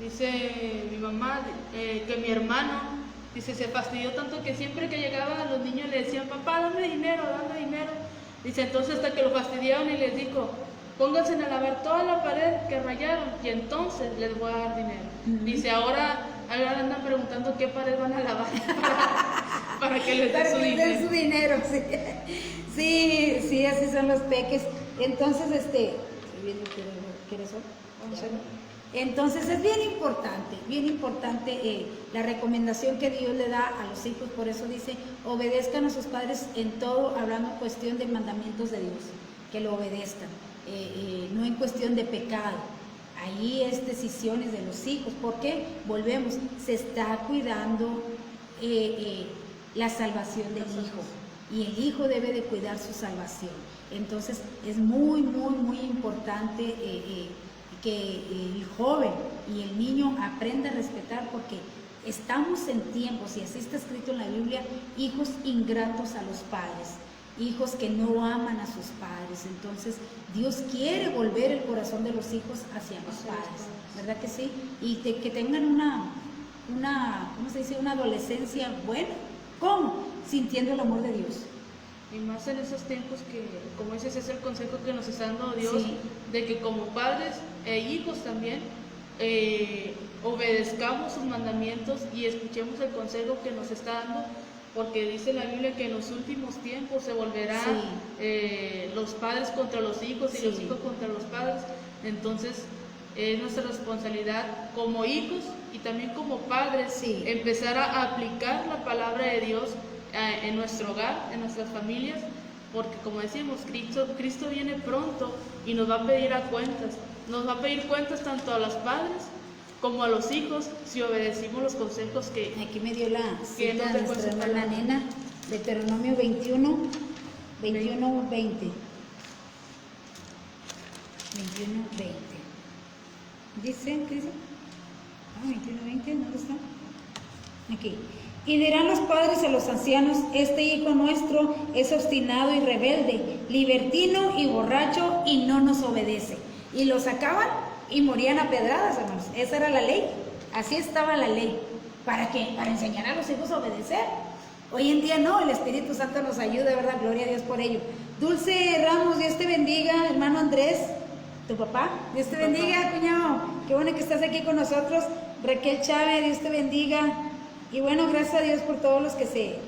Speaker 2: Dice mi mamá que mi hermano, dice, se fastidió tanto que siempre que llegaban los niños le decían, papá, dame dinero. Dice, entonces hasta que lo fastidiaron y les dijo, pónganse a lavar toda la pared que rayaron y entonces les voy a dar dinero. Dice, ahora andan preguntando qué pared van a lavar para que les den su dinero.
Speaker 1: Sí, así son los peques. Entonces, Entonces es bien importante la recomendación que Dios le da a los hijos. Por eso dice, obedezcan a sus padres en todo, hablando en cuestión de mandamientos de Dios, que lo obedezcan, no en cuestión de pecado. Ahí es decisiones de los hijos, porque volvemos, se está cuidando la salvación del hijo, y el hijo debe de cuidar su salvación. Entonces es muy importante que el joven y el niño aprenda a respetar, porque estamos en tiempos, y así está escrito en la Biblia, hijos ingratos a los padres, hijos que no aman a sus padres. Entonces Dios quiere volver el corazón de los hijos hacia los padres, ¿verdad que sí? Y que tengan una ¿cómo se dice? Una adolescencia buena. ¿Cómo? Sintiendo el amor de Dios.
Speaker 2: Y más en esos tiempos que, como dices, es el consejo que nos está dando Dios,
Speaker 1: sí,
Speaker 2: de que como padres e hijos también obedezcamos sus mandamientos y escuchemos el consejo que nos está dando, porque dice la Biblia que en los últimos tiempos se volverán los padres contra los hijos y los hijos contra los padres. Entonces es nuestra responsabilidad como hijos y también como padres empezar a aplicar la palabra de Dios en nuestro hogar, en nuestras familias, porque como decimos, Cristo viene pronto y nos va a pedir cuentas tanto a los padres como a los hijos, si obedecimos los consejos que
Speaker 1: aquí me dio la cita
Speaker 2: nos
Speaker 1: nuestra hermana Nena, Deuteronomio 21, 20. 21:20. Dice, ¿qué dice? 21:20, ¿dónde está? Aquí. Y dirán los padres a los ancianos, este hijo nuestro es obstinado y rebelde, libertino y borracho, y no nos obedece. Y lo sacaban y morían a pedradas, hermanos. Esa era la ley, así estaba la ley. ¿Para qué? Para enseñar a los hijos a obedecer. Hoy en día no, el Espíritu Santo nos ayuda, ¿verdad? Gloria a Dios por ello. Dulce Ramos, Dios te bendiga, hermano Andrés, tu papá, Dios te bendiga, cuñado. Qué bueno que estás aquí con nosotros. Raquel Chávez, Dios te bendiga. Y bueno, gracias a Dios por todos los que se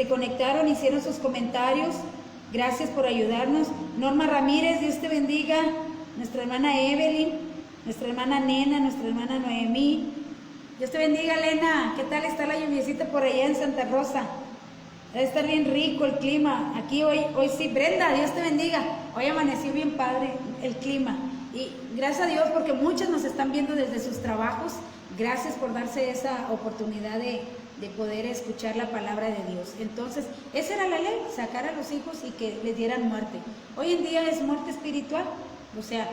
Speaker 1: conectaron, hicieron sus comentarios. Gracias por ayudarnos. Norma Ramírez, Dios te bendiga. Nuestra hermana Evelyn, nuestra hermana Nena, nuestra hermana Noemí. Dios te bendiga, Elena. ¿Qué tal está la lluviecita por allá en Santa Rosa? Debe estar bien rico el clima. Aquí hoy sí, Brenda, Dios te bendiga. Hoy amaneció bien padre el clima. Y gracias a Dios porque muchos nos están viendo desde sus trabajos. Gracias por darse esa oportunidad de poder escuchar la palabra de Dios. Entonces, esa era la ley, sacar a los hijos y que les dieran muerte. Hoy en día es muerte espiritual, o sea,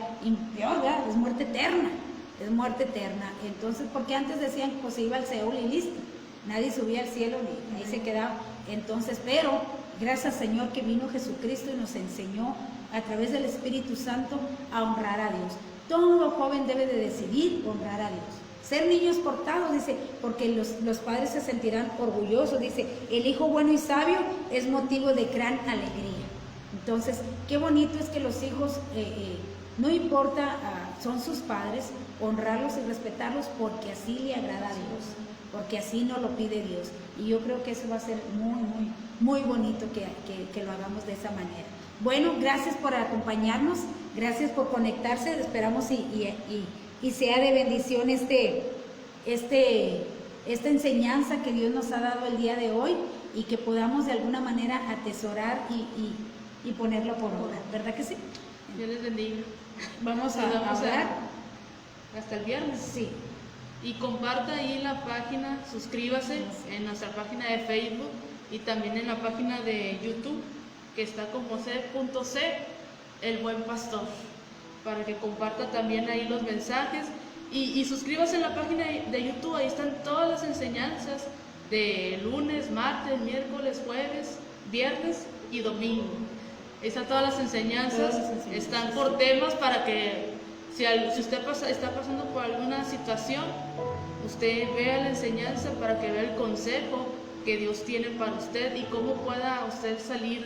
Speaker 1: peor, ¿verdad? Es muerte eterna, es muerte eterna. Entonces, porque antes decían que pues se iba al Seol y listo, nadie subía al cielo ni ahí se quedaba. Entonces, pero gracias al Señor que vino Jesucristo y nos enseñó a través del Espíritu Santo a honrar a Dios. Todo joven debe de decidir honrar a Dios. Ser niños portados, dice, porque los padres se sentirán orgullosos, dice, el hijo bueno y sabio es motivo de gran alegría. Entonces, qué bonito es que los hijos, no importa, son sus padres, honrarlos y respetarlos porque así le agrada a Dios, porque así nos lo pide Dios. Y yo creo que eso va a ser muy, muy, muy bonito que lo hagamos de esa manera. Bueno, gracias por acompañarnos, gracias por conectarse, esperamos y sea de bendición esta enseñanza que Dios nos ha dado el día de hoy y que podamos de alguna manera atesorar y ponerlo por obra, ¿verdad que sí?
Speaker 2: Dios les bendiga.
Speaker 1: Vamos a orar
Speaker 2: hasta el viernes.
Speaker 1: Sí.
Speaker 2: Y comparta ahí en la página, suscríbase en nuestra página de Facebook y también en la página de YouTube, que está como C.C, el buen pastor, para que comparta también ahí los mensajes y suscríbase en la página de YouTube. Ahí están todas las enseñanzas de lunes, martes, miércoles, jueves, viernes y domingo. Ahí están todas las enseñanzas, están por temas para que si usted está pasando por alguna situación, usted vea la enseñanza para que vea el consejo que Dios tiene para usted y cómo pueda usted salir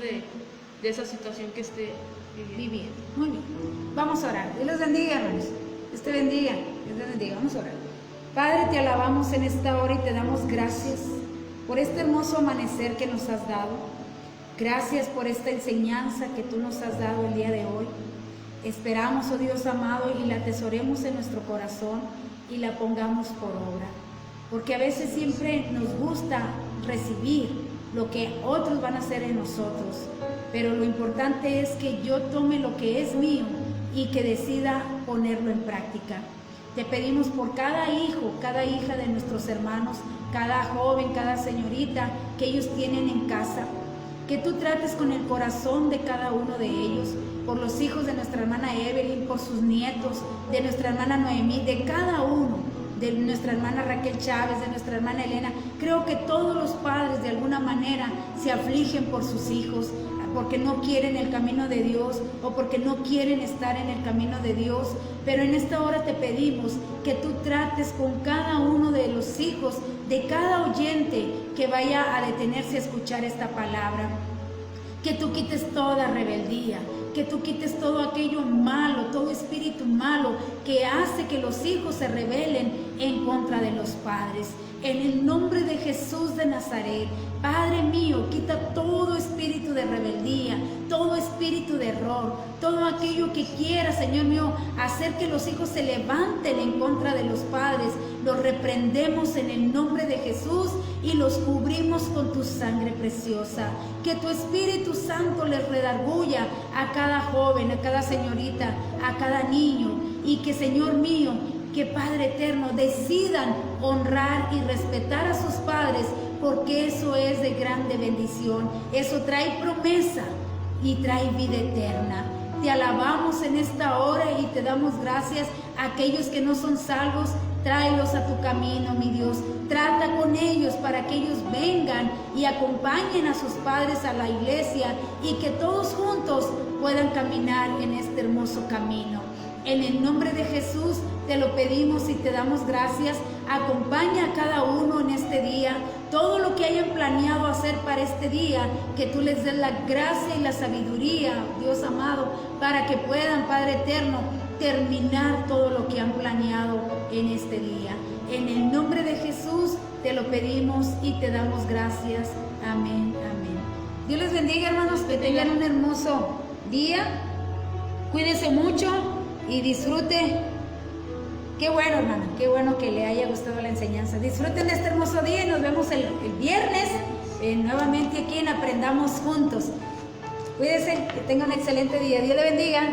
Speaker 2: de esa situación que esté viviendo.
Speaker 1: Muy bien, vamos a orar. Dios los bendiga, hermanos. Dios te bendiga, Dios te bendiga. Vamos a orar. Padre, te alabamos en esta hora y te damos gracias por este hermoso amanecer que nos has dado. Gracias por esta enseñanza que tú nos has dado el día de hoy. Esperamos, oh Dios amado, y la atesoremos en nuestro corazón y la pongamos por obra. Porque a veces siempre nos gusta recibir lo que otros van a hacer en nosotros. Pero lo importante es que yo tome lo que es mío y que decida ponerlo en práctica. Te pedimos por cada hijo, cada hija de nuestros hermanos, cada joven, cada señorita que ellos tienen en casa, que tú trates con el corazón de cada uno de ellos, por los hijos de nuestra hermana Evelyn, por sus nietos, de nuestra hermana Noemí, de cada uno, de nuestra hermana Raquel Chávez, de nuestra hermana Elena. Creo que todos los padres de alguna manera se afligen por sus hijos, porque no quieren el camino de Dios o porque no quieren estar en el camino de Dios. Pero en esta hora te pedimos que tú trates con cada uno de los hijos, de cada oyente que vaya a detenerse a escuchar esta palabra. Que tú quites toda rebeldía, que tú quites todo aquello malo, todo espíritu malo que hace que los hijos se rebelen en contra de los padres. En el nombre de Jesús de Nazaret, Padre mío, quita todo espíritu de rebeldía, todo espíritu de error, todo aquello que quiera, Señor mío, hacer que los hijos se levanten en contra de los padres. Los reprendemos en el nombre de Jesús y los cubrimos con tu sangre preciosa. Que tu Espíritu Santo les redarguya a cada joven, a cada señorita, a cada niño, y que, Señor mío, que Padre eterno, decidan honrar y respetar a sus padres, porque eso es de grande bendición. Eso trae promesa y trae vida eterna. Te alabamos en esta hora y te damos gracias. A aquellos que no son salvos, tráelos a tu camino, mi Dios. Trata con ellos para que ellos vengan y acompañen a sus padres a la iglesia y que todos juntos puedan caminar en este hermoso camino. En el nombre de Jesús te lo pedimos y te damos gracias. Acompaña a cada uno en este día. Todo lo que hayan planeado hacer para este día, que tú les des la gracia y la sabiduría, Dios amado, para que puedan, Padre eterno, terminar todo lo que han planeado en este día. En el nombre de Jesús te lo pedimos y te damos gracias. Amén, amén. Dios les bendiga, hermanos, que tengan un hermoso día. Cuídense mucho y disfrute. Qué bueno, hermano, qué bueno que le haya gustado la enseñanza. Disfruten de este hermoso día y nos vemos el viernes nuevamente aquí en Aprendamos Juntos. Cuídense, que tengan un excelente día. Dios le bendiga.